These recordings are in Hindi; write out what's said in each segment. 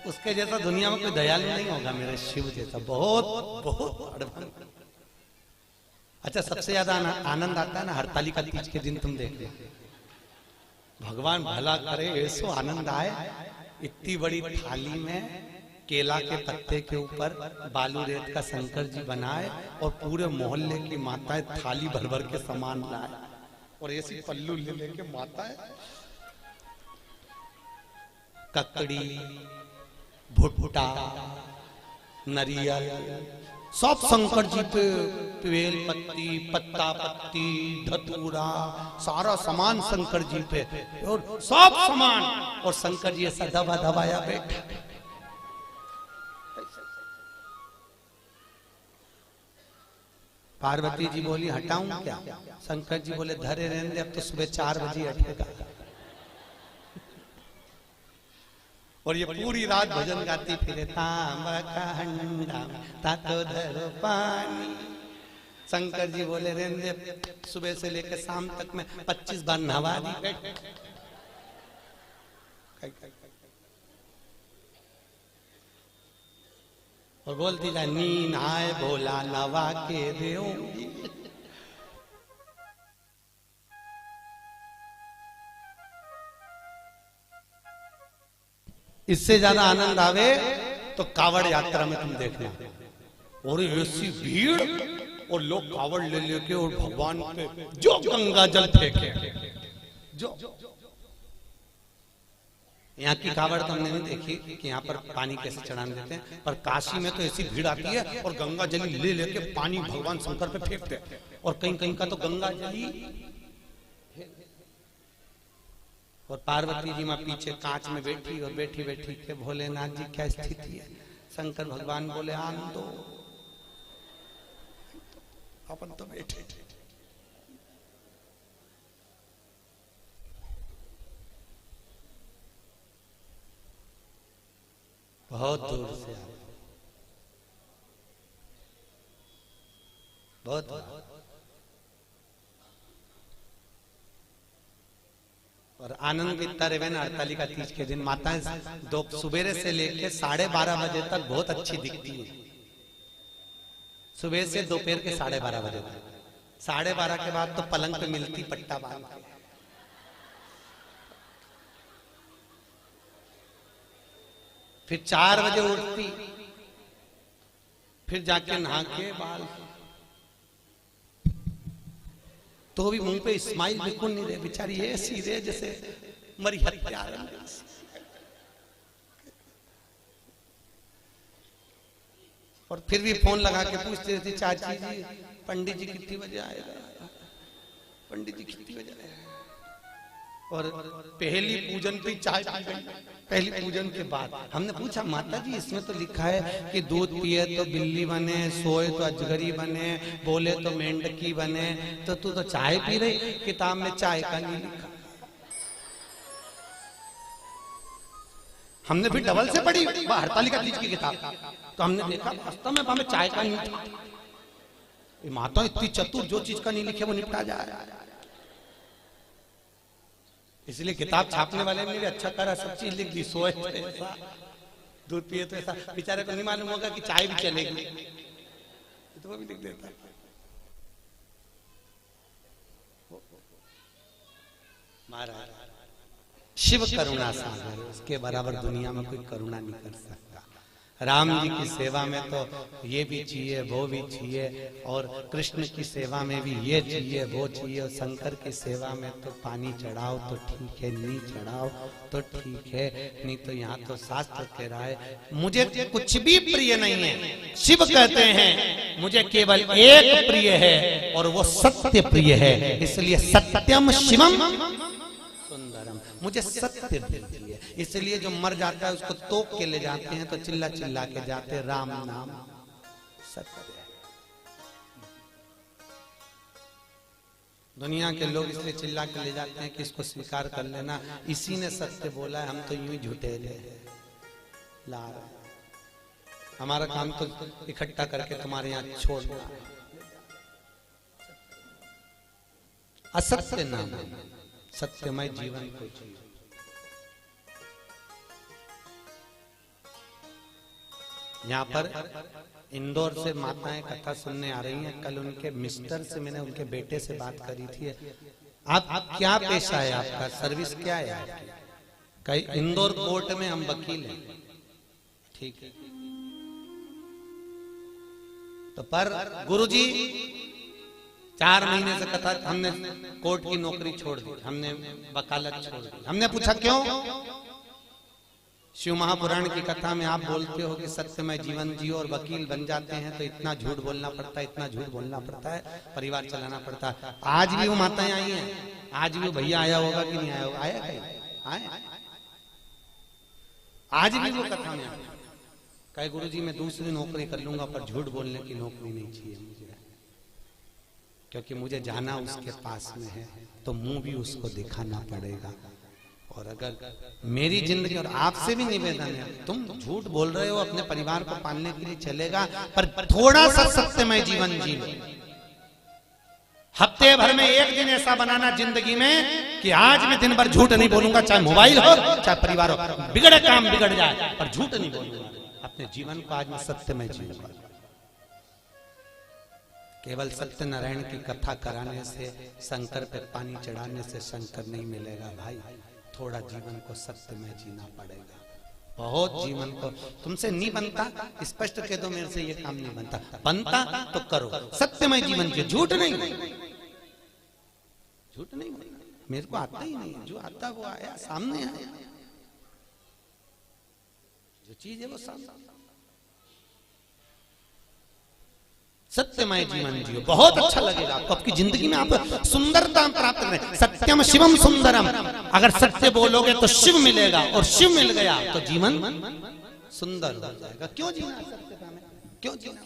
उसके जैसा दुनिया में कोई दयालु नहीं होगा मेरे शिव जैसा, बहुत बहुत एडवांस। अच्छा, सबसे ज्यादा आनंद आता है ना हरतालिका तीज के दिन, तुम देख लो, भगवान भला करे ऐसो आनंद आए। इतनी बड़ी थाली में केला के पत्ते के ऊपर बालू रेत का शंकर जी बनाए और पूरे मोहल्ले की माताएं थाली भर भर के सामान लाए और ऐसी पल्लू ले लेके माताएं ककड़ी, भुट्टा, नरियल सब शंकर जी पे, बेल पत्ती, पत्ता पत्ती, धतूरा, सारा सामान शंकर जी पे और सब सामान, और शंकर जी ऐसा दबा दबाया बैठा। पार्वती जी बोली हटाऊं क्या? शंकर जी बोले धरे रहने दे, अब तो सुबह 4 बजे हटेगा। और ये पूरी रात भजन गाती फिरे, तांबा का हंडा तातो धरो पानी। शंकर जी बोले रहने दे, सुबह से लेकर शाम तक में 25 बार नहवा दी। और बोलती जा, नींद आए भोला नवा के देऊंगी। इससे ज्यादा आनंद आवे तो कावड़ यात्रा में तुम देखना, और ऐसी भीड़ और लोग कावड़ ले लेके और भगवान पे जो गंगा जल फेंके। जो यहाँ की कावड़ तो हमने नहीं देखी कि यहाँ पर पानी कैसे चढ़ाने देते हैं, पर काशी में तो ऐसी भीड़ आती है और गंगा जली ले लेके पानी भगवान शंकर पे फेंकते हैं। और कहीं कहीं का तो गंगा जली, और पार्वती जी माँ पीछे कांच में बैठी और बैठी बैठी के भोलेनाथ जी क्या स्थिति है। शंकर भगवान बोले आन दो, अपन तो बैठे। बहुत दूर से आए, बहुत। और आनंद इतना रहे ना हरतालिका तीज के दिन, माताएं दो सुबेरे से लेके 12:30 बजे तक बहुत अच्छी दिखती है। सुबह से दोपहर के 12:30 बजे तक, 12:30 के बाद तो पलंग पे मिलती पट्टा बांध के। फिर 4 बजे उठती, फिर जाके नहा के बाल, तो भी मुंह पे स्माइल बिल्कुल नहीं रहे, बेचारी ऐसी रहे जैसे मरी हत्या। और फिर भी फोन लगा के पूछते रहती, चाची जी पंडित जी कितनी बजे आएगा, पंडित जी कितनी बजे आएगा। और पहली पूजन पे चाय पी गई, पहली पूजन के बाद हमने पूछा, माता जी इसमें तो लिखा है कि दूध पिए तो बिल्ली बने, सोए तो अजगरी बने, बोले तो मेंढकी बने, तो तू तो चाय पी रही, किताब में चाय का नहीं लिखा। हमने फिर डबल से पढ़ी हरतालिका तीज की किताब, तो हमने देखा वास्तव में हमें चाय का नहीं था। माता इतनी चतुर, जो चीज का नहीं लिखे वो निपटा जाए। इसलिए किताब छापने वाले ने भी अच्छा करा, सब चीज लिख दी, सोए तो ऐसा, दूध पिए तो ऐसा। बेचारे को नहीं मालूम होगा कि चाय भी चलेगी, तो वो भी लिख देता। महाराज शिव करुणा सागर, उसके बराबर दुनिया में कोई करुणा नहीं कर सकता। राम जी की सेवा में तो ये भी चाहिए वो भी चाहिए, और कृष्ण की सेवा में भी ये चाहिए वो चाहिए, और शंकर की सेवा में तो पानी चढ़ाओ तो ठीक है, नहीं चढ़ाओ तो ठीक है, नहीं तो यहाँ तो शास्त्र कह रहा है मुझे कुछ भी प्रिय नहीं है। शिव कहते हैं मुझे केवल एक प्रिय है और वो सत्य प्रिय है, इसलिए सत्यम शिवम सुंदरम, मुझे सत्य प्रिय है। इसलिए जो मर जाता है उसको तोप के ले जाते हैं, तो चिल्ला चिल्ला के जाते राम नाम सत्य। दुनिया के लोग इसलिए चिल्ला के ले जाते हैं कि इसको स्वीकार कर लेना, इसी ने सत्य बोला है, हम तो यूं ही झूठे ला रहे। हमारा काम तो इकट्ठा करके तुम्हारे यहाँ छोड़ना। असत्य नाम, सत्यमय जीवन को जियो। यहाँ पर इंदौर से माताएं कथा सुनने आ रही हैं। कल उनके मिस्टर से मैंने उनके बेटे से बात करी थी। आप क्या पेशा है, आपका सर्विस क्या है? कई इंदौर कोर्ट में हम वकील हैं। ठीक है, तो पर गुरुजी 4 महीने से कथा, हमने कोर्ट की नौकरी छोड़ दी, हमने वकालत छोड़ दी। हमने पूछा क्यों? शिव महापुराण की कथा में आप बोलते हो कि सत्यमय जीवन जियो और वकील बन जाते हैं, तो इतना झूठ बोलना पड़ता है, इतना झूठ बोलना पड़ता है, परिवार चलाना पड़ता है। आज भी वो माताएं आई हैं, आज भी वो भैया आया होगा कि नहीं आया होगा? आया कहीं? आए? आज भी वो कथा में आया, कहे गुरुजी मैं दूसरी नौकरी कर लूंगा पर झूठ बोलने की नौकरी नहीं चाहिए मुझे, क्योंकि मुझे जाना उसके पास में है, तो मुंह भी उसको दिखाना पड़ेगा। और अगर मेरी जिंदगी, और आपसे भी निवेदन है, तुम झूठ बोल रहे हो अपने परिवार को पालने के लिए चलेगा, पर थोड़ा सा सत्यमय जीवन जी लो। हफ्ते भर में एक दिन ऐसा बनाना जिंदगी में कि आज मैं दिन भर झूठ नहीं बोलूंगा, चाहे मोबाइल हो चाहे परिवार हो, बिगड़े काम बिगड़ जाए पर झूठ नहीं बोलूंगा। अपने जीवन को आज मैं सत्यमय जीऊंगा। केवल सत्यनारायण की कथा कराने से, शंकर पे पानी चढ़ाने से शंकर नहीं मिलेगा भाई। थोड़ा जीवन को सत्यमय जीना पड़ेगा। बहुत जीवन को तुमसे नहीं बनता, स्पष्ट कह दो मेरे से ये काम नहीं बनता, बनता तो करो सत्यमय जीवन जियो, झूठ नहीं, झूठ नहीं। मेरे को आता ही नहीं, जो आता वो आया, सामने आया, जो चीज है वो सामने। सत्यमय जीवन जियो, बहुत अच्छा लगेगा आपको। आपकी जिंदगी में आप सुंदरता प्राप्त करें। सत्यम शिवम सुंदरम, अगर सत्य बोलोगे तो शिव मिलेगा, और शिव मिल गया तो जीवन सुंदर हो जाएगा। क्यों जीना सत्यता में? क्यों जीना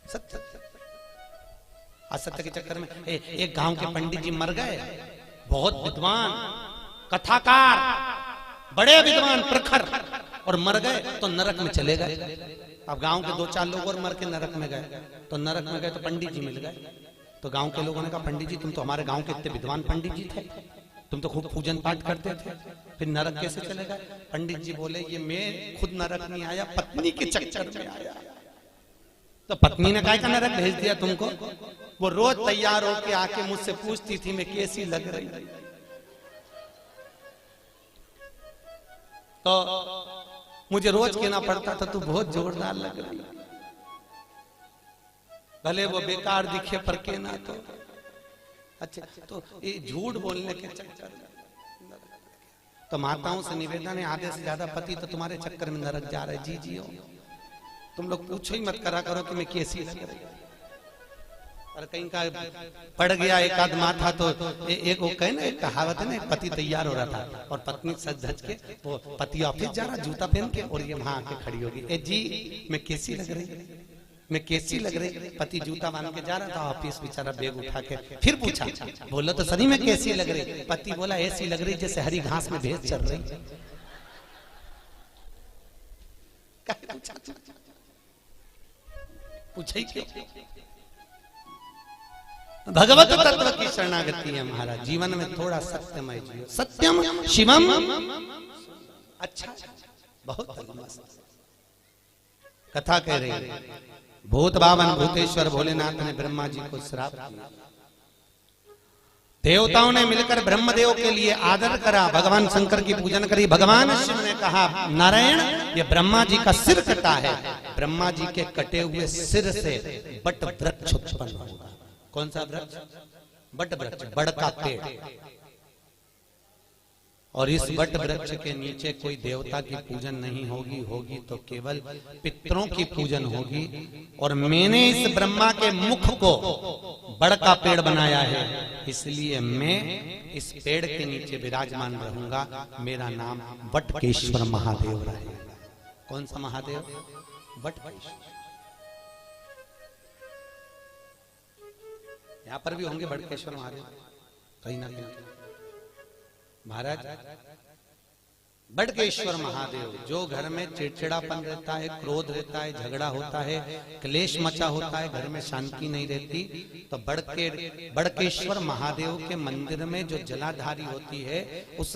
सत्य? असत्य के चक्कर में एक गांव के पंडित जी मर गए, बहुत विद्वान कथाकार, बड़े विद्वान प्रखर, और मर गए तो नरक में चले गए। अब गांव के 2-4 लोग और मर के नरक में गए, तो नरक में गए तो पंडित जी मिल गए। तो गांव के लोगों ने कहा पंडित जी तुम तो हमारे गांव के इतने विद्वान पंडित जी थे, तुम तो खूब पूजन पाठ करते थे, फिर नरक कैसे चले गए? पंडित जी बोले ये मैं खुद नरक नहीं आया, पत्नी के चक्कर में आया। तो पत्नी ने काहे का नरक भेज दिया तुमको? वो रोज तैयार होके आके मुझसे पूछती थी मैं कैसी लग रही, तो मुझे रोज कहना पड़ता था तू बहुत जोरदार लग रही, भले वो बेकार दिखे पर कहना तो अच्छा। तो ये झूठ बोलने के चक्कर में तो माताओं से निवेदन है, आधे से ज्यादा पति तो तुम्हारे चक्कर में नरक जा रहे। जी जियो, तुम लोग पूछो ही मत करा करो कि मैं कैसी लग रही। और कहीं का पड़ गया एक आध माथा तो एक वो कहे ना, एक कहावत है ना, एक पति तैयार हो रहा था और पत्नी सज धज के, वो पति ऑफिस जा रहा जूता पहन के, और ये वहां आके खड़ी होगी, ए जी मैं कैसी लग रही, मैं कैसी लग रही? पति जूता बांध के जा रहा था ऑफिस, बेचारा बैग उठा के, फिर पूछा बोलो तो सही में कैसी लग रही? पति बोला ऐसी लग रही जैसे हरी घास में भैंस चल रही। पूछे क्यों? भगवत तत्व की शरणागति है महाराज। जीवन में थोड़ा सत्यमय जियो, सत्यम शिवम। अच्छा, बहुत मस्त कथा कह रही है। भूत बावन भूतेश्वर भोलेनाथ ने ब्रह्मा जी को श्राप दिया। देवताओं ने मिलकर ब्रह्मदेव के लिए आदर करा, भगवान शंकर की पूजन करी। भगवान शिव ने कहा नारायण ये ब्रह्मा जी का सिर कटा है, ब्रह्मा जी के कटे हुए सिर से बट वृक्ष उत्पन्न होगा। कौन सा वृक्ष? बट वृक्ष, बड़ का पेड़। और इस बट वृक्ष के नीचे कोई देवता की पूजन नहीं होगी, होगी तो केवल पितरों की पूजन होगी। और मैंने इस ब्रह्मा के मुख को बड़ का पेड़ बनाया है, इसलिए मैं इस पेड़ के नीचे विराजमान रहूंगा। मेरा नाम बटकेश्वर महादेव रहेगा। कौन सा महादेव? बटकेश्वर। यहाँ पर भी होंगे बटकेश्वर महादेव कहीं ना कहीं। महाराज बड़केश्वर महादेव, जो घर में चिड़चिड़ापन रहता है, क्रोध रहता है, झगड़ा होता है, क्लेश मचा होता है, घर में शांति नहीं रहती, तो बड़केश्वर महादेव के मंदिर में जो जलाधारी होती है, उस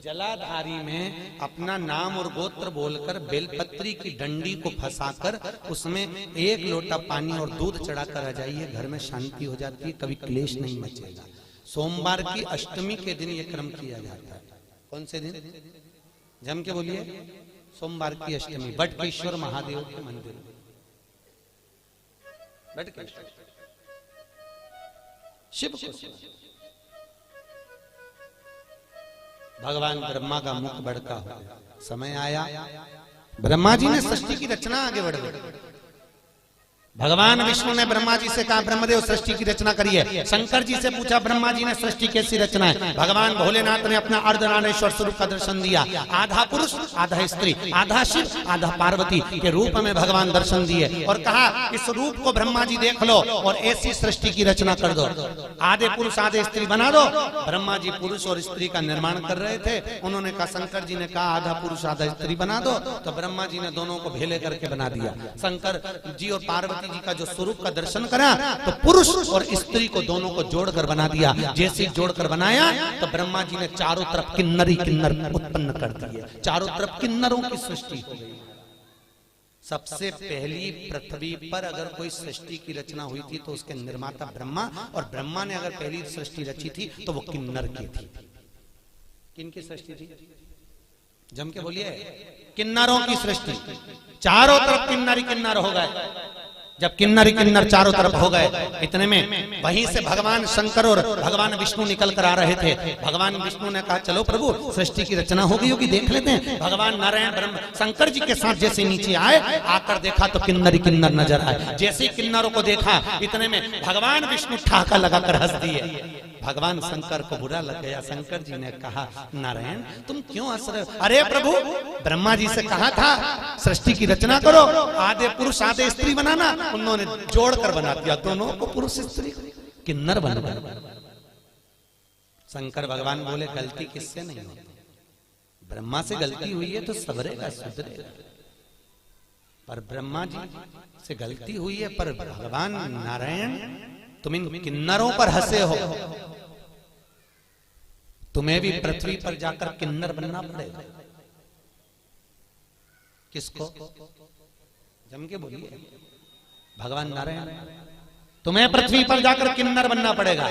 जलाधारी में अपना नाम और गोत्र बोलकर बेलपत्री की डंडी को फंसाकर उसमें 1 लोटा पानी और दूध चढ़ाकर आ जाइए, घर में शांति हो जाती है, कभी क्लेश नहीं मचेगा। सोमवार की अष्टमी के दिन ये क्रम किया जाता है। कौन से दिन? जम के बोलिए। सोमवार की अष्टमी, बटकेश्वर महादेव के मंदिर में। बटकेश्वर शिव को भगवान ब्रह्मा का मुख बड़का हो गया। समय आया, ब्रह्मा जी ने सृष्टि की रचना आगे बढ़ गई। भगवान विष्णु ने ब्रह्मा जी से कहा, ब्रह्मदेव सृष्टि की रचना करिए। शंकर जी से पूछा, ब्रह्मा जी ने सृष्टि कैसी रचना है? भगवान भोलेनाथ ने अपना अर्धनारेश्वर स्वरूप का दर्शन दिया। आधा पुरुष आधा स्त्री, आधा शिव आधा पार्वती के रूप में भगवान दर्शन दिए और कहा, इस रूप को ब्रह्मा जी देख लो और ऐसी सृष्टि की रचना कर दो। आधे पुरुष आधे स्त्री बना दो। ब्रह्मा जी पुरुष और स्त्री का निर्माण कर रहे थे। उन्होंने कहा, शंकर जी ने कहा आधा पुरुष आधा स्त्री बना दो, तो ब्रह्मा जी ने दोनों को भेले करके बना दिया। शंकर जी और पार्वती जी का जो स्वरूप का दर्शन करा, तो पुरुष और स्त्री को दोनों को जोड़कर बना दिया। जैसे जोड़कर बनाया तो ब्रह्मा जी ने चारों तरफ किन्नर ही किन्नर उत्पन्न कर दिए। चारों तरफ किन्नरों की सृष्टि हो गई। सबसे पहली पृथ्वी पर अगर कोई सृष्टि की रचना हुई थी तो उसके निर्माता ब्रह्मा, और ब्रह्मा ने अगर पहली सृष्टि रची थी तो वो किन्नर की थी। किनकी सृष्टि थी? जम के बोलिए। किन्नरों की सृष्टि। चारों तरफ किन्नर ही किन्नर हो गए। जब किन्नर ही किन्नर चारों तरफ हो गए, इतने में वहीं से भगवान शंकर और भगवान विष्णु निकल कर आ रहे थे। भगवान विष्णु ने कहा, चलो प्रभु सृष्टि की रचना हो गई होगी, देख लेते हैं। भगवान नारायण ब्रह्म शंकर जी के साथ जैसे नीचे आए, आकर देखा तो किन्नर ही किन्नर नजर आए। जैसे ही किन्नरों को देखा, इतने में भगवान विष्णु ठहाका लगाकर हंस दिए। भगवान शंकर को बुरा लग गया। शंकर जी ने कहा, नारायण तुम क्यों हंस रहे हो? अरे प्रभु, ब्रह्मा जी से कहा था सृष्टि की रचना करो, आधे पुरुष आधे स्त्री बनाना, उन्होंने जोड़कर बना दिया, दोनों को पुरुष स्त्री किन्नर बन गए। शंकर भगवान बोले, गलती किससे नहीं होती? ब्रह्मा से गलती हुई है तो सबरेगा सुधरेगा। पर ब्रह्मा जी से गलती हुई है, पर भगवान नारायण तुम इन किन्नरों पर हंसे हो, तुम्हें भी पृथ्वी पर जाकर किन्नर बनना पड़ेगा। किसको? जम के बोलिए। भगवान नारायण, तुम्हें पृथ्वी पर जाकर किन्नर बनना पड़ेगा।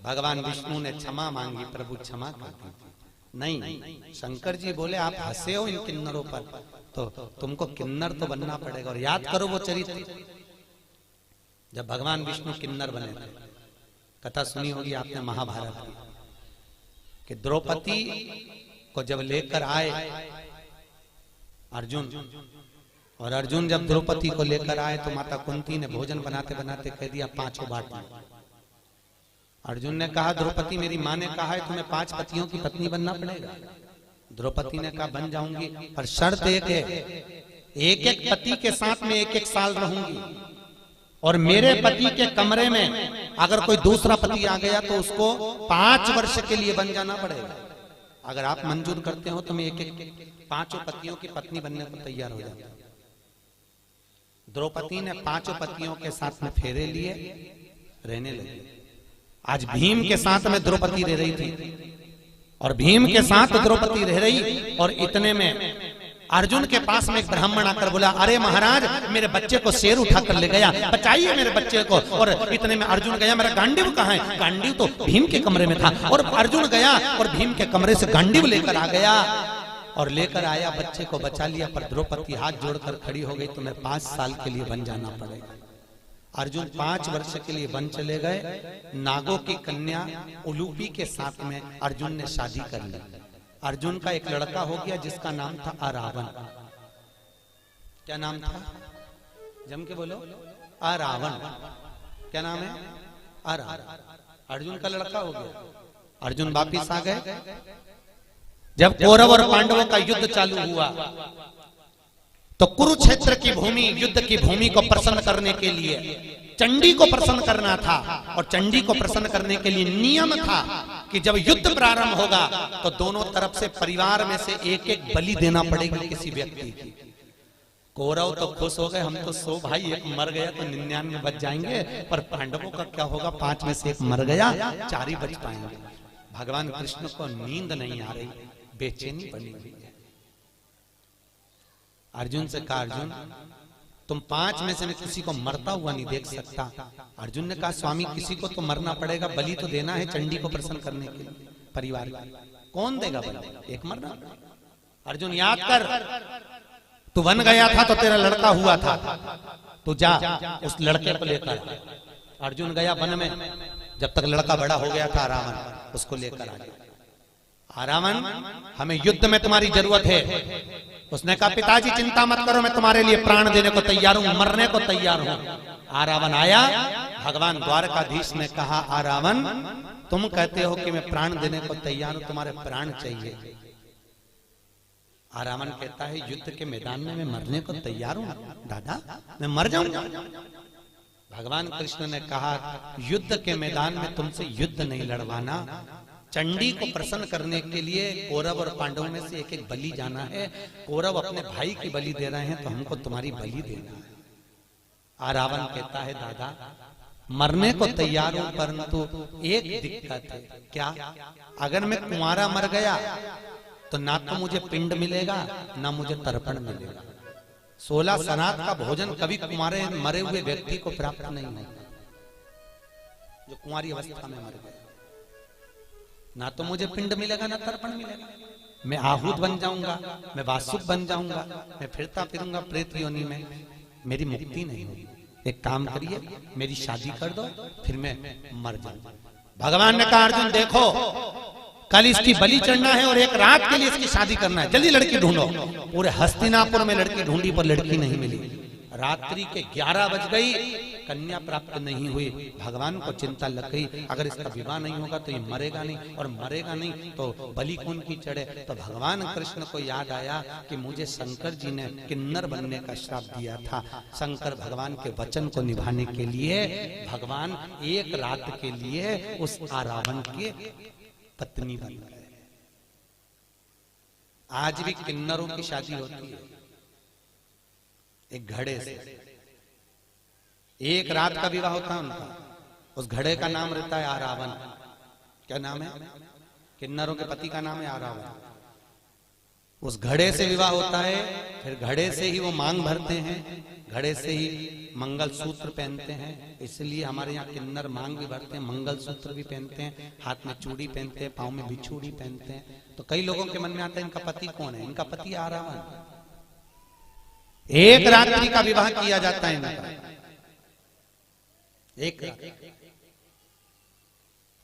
भगवान विष्णु ने क्षमा मांगी, प्रभु क्षमा कर दीजिए। नहीं, शंकर जी बोले, आप हंसे हो इन किन्नरों पर, तो तुमको किन्नर तो बनना पड़ेगा। और याद करो वो चरित्र, जब भगवान विष्णु किन्नर बने थे। कथा सुनी होगी आपने महाभारत की, कि द्रौपदी को जब लेकर आए अर्जुन, और अर्जुन जब द्रौपदी को लेकर आए तो माता कुंती ने भोजन बनाते बनाते कह दिया, 5 बांट। अर्जुन ने कहा, द्रौपदी मेरी माँ ने कहा है तुम्हें 5 पतियों की पत्नी बनना पड़ेगा। द्रौपदी ने कहा, बन जाऊंगी, पर शर्त एक है, एक एक पति के साथ में 1-1 साल रहूंगी, और मेरे पति के कमरे में अगर कोई दूसरा पति आ गया तो उसको 5 वर्ष के लिए बन जाना पड़ेगा। अगर आप मंजूर करते हो तो मैं 1-1 5 पतियों की पत्नी बनने को तैयार हो जाता हूं। द्रौपदी ने 5 पतियों के साथ में फेरे लिए, रहने लगी। आज भीम के साथ में द्रौपदी रह रही थी, और भीम के साथ द्रौपदी रह रही, और इतने में अर्जुन के पास में एक ब्राह्मण आकर बोला, अरे महाराज मेरे बच्चे को शेर उठा कर ले गया, बचाइए मेरे बच्चे को। और इतने में अर्जुन गया, मेरा गांडीव कहाँ है? गांडीव तो भीम के कमरे में था। और अर्जुन गया और भीम के कमरे से गांडीव लेकर आ गया, और लेकर आया, बच्चे को बचा लिया। पर द्रौपदी हाथ जोड़कर खड़ी हो गई, तुम्हें 5 साल के लिए वन जाना पड़ेगा। अर्जुन 5 वर्ष के लिए वन चले गए। नागों की कन्या उलूपी के साथ में अर्जुन ने शादी कर ली। अर्जुन का एक लड़का हो गया जिसका नाम था अरावण। क्या नाम था? जम के बोलो। अरावण। क्या नाम है? अरावण। अर्जुन का लड़का हो गया। अर्जुन वापिस आ गए। जब कौरव और पांडवों का युद्ध चालू हुआ तो कुरुक्षेत्र की भूमि, युद्ध की भूमि को प्रसन्न करने के लिए चंडी को प्रसन्न करना था, और चंडी को प्रसन्न करने के लिए नियम था कि जब युद्ध प्रारंभ होगा तो दोनों तरफ से परिवार में से एक एक बलि देना पड़ेगा किसी व्यक्ति की। कौरव तो खुश हो गए, हम तो 100 भाई, एक मर गया तो 99 बच जाएंगे, पर पांडवों का क्या होगा, 5 में से एक मर गया, 4 ही बच पाएंगे। भगवान कृष्ण को नींद नहीं आ रही, बेचैनी बनी हुई है। अर्जुन से कहा, अर्जुन तुम 5 में से मैं किसी को मरता हुआ नहीं देख सकता। अर्जुन ने कहा, स्वामी किसी को तो मरना पड़ेगा, बलि तो देना है चंडी को प्रसन्न करने के लिए परिवार का। कौन देगा बलि? एक मरना। अर्जुन याद कर, तू वन गया था तो तेरा लड़का हुआ था, तू जा उस लड़के को लेकर। अर्जुन गया वन में, जब तक लड़का बड़ा हो गया था रावण, उसको लेकर आ गया। रावण, हमें युद्ध में तुम्हारी जरूरत है। उसने कहा, पिताजी चिंता मत करो, मैं तुम्हारे लिए प्राण देने को तैयार हूं, मरने को तैयार हूं। रावण आया, भगवान द्वारकाधीश ने कहा, रावण तुम कहते हो कि मैं प्राण देने को तैयार हूं, तुम्हारे प्राण चाहिए। रावण कहता है, युद्ध के मैदान में मैं मरने को तैयार हूं दादा, मैं मर जाऊंगा। भगवान कृष्ण ने कहा, युद्ध के मैदान में तुमसे युद्ध नहीं लड़वाना, चंडी को प्रसन्न करने के लिए कौरव और पांडवों में से एक एक बलि जाना है। कौरव अपने भाई की बलि दे रहे हैं तो हमको तुम्हारी बलि देना है। रावण कहता है, दादा मरने को तैयार हूं, परंतु एक दिक्कत है। क्या? अगर मैं कुंवारा मर गया तो ना तो मुझे पिंड मिलेगा ना मुझे तर्पण मिलेगा। 16 सनात का भोजन कभी कुंवारे मरे हुए व्यक्ति को प्राप्त नहीं होता, जो कुंवारी अवस्था में मर गया। ना तो मुझे पिंड मिलेगा ना तर्पण मिलेगा। मैं आहूत बन जाऊंगा, मैं वासुक बन जाऊंगा, मैं फिरता फिरूंगा प्रेत योनि में, मेरी मुक्ति नहीं होगी। एक काम करिए, मेरी शादी कर दो, फिर मैं मर जाऊंगा। भगवान ने कहा, अर्जुन देखो, कल इसकी बलि चढ़ना है और एक रात के लिए इसकी शादी करना है, जल्दी लड़की ढूंढो। पूरे हस्तिनापुर में लड़की ढूंढी पर लड़की नहीं मिली। रात्रि के 11 बज गई, कन्या प्राप्त नहीं हुई। भगवान को चिंता लग गई, अगर इसका विवाह नहीं होगा तो ये मरेगा नहीं, और मरेगा नहीं तो बलि कौन की चढ़े। तो भगवान कृष्ण को याद आया कि मुझे शंकर जी ने किन्नर बनने का श्राप दिया था। शंकर भगवान के वचन को निभाने के लिए भगवान एक रात के लिए उस रावण के पत्नी बन गए। आज भी किन्नरों की शादी होती है एक घड़े से, एक रात का विवाह होता है उनका। उस घड़े का नाम रहता है रावण। क्या नाम है? किन्नरों के पति का नाम है रावण। उस घड़े से विवाह होता है, फिर घड़े से ही वो मांग भरते हैं, घड़े से ही मंगल सूत्र पहनते हैं। इसलिए हमारे यहाँ किन्नर मांग भी भरते हैं, मंगल सूत्र भी पहनते हैं, हाथ में चूड़ी पहनते हैं, पाँव में भी चूड़ी पहनते हैं। तो कई लोगों के मन में आता है इनका पति कौन है? इनका पति रावण। एक रात्रि का विवाह किया जाता है इनका, एक रात।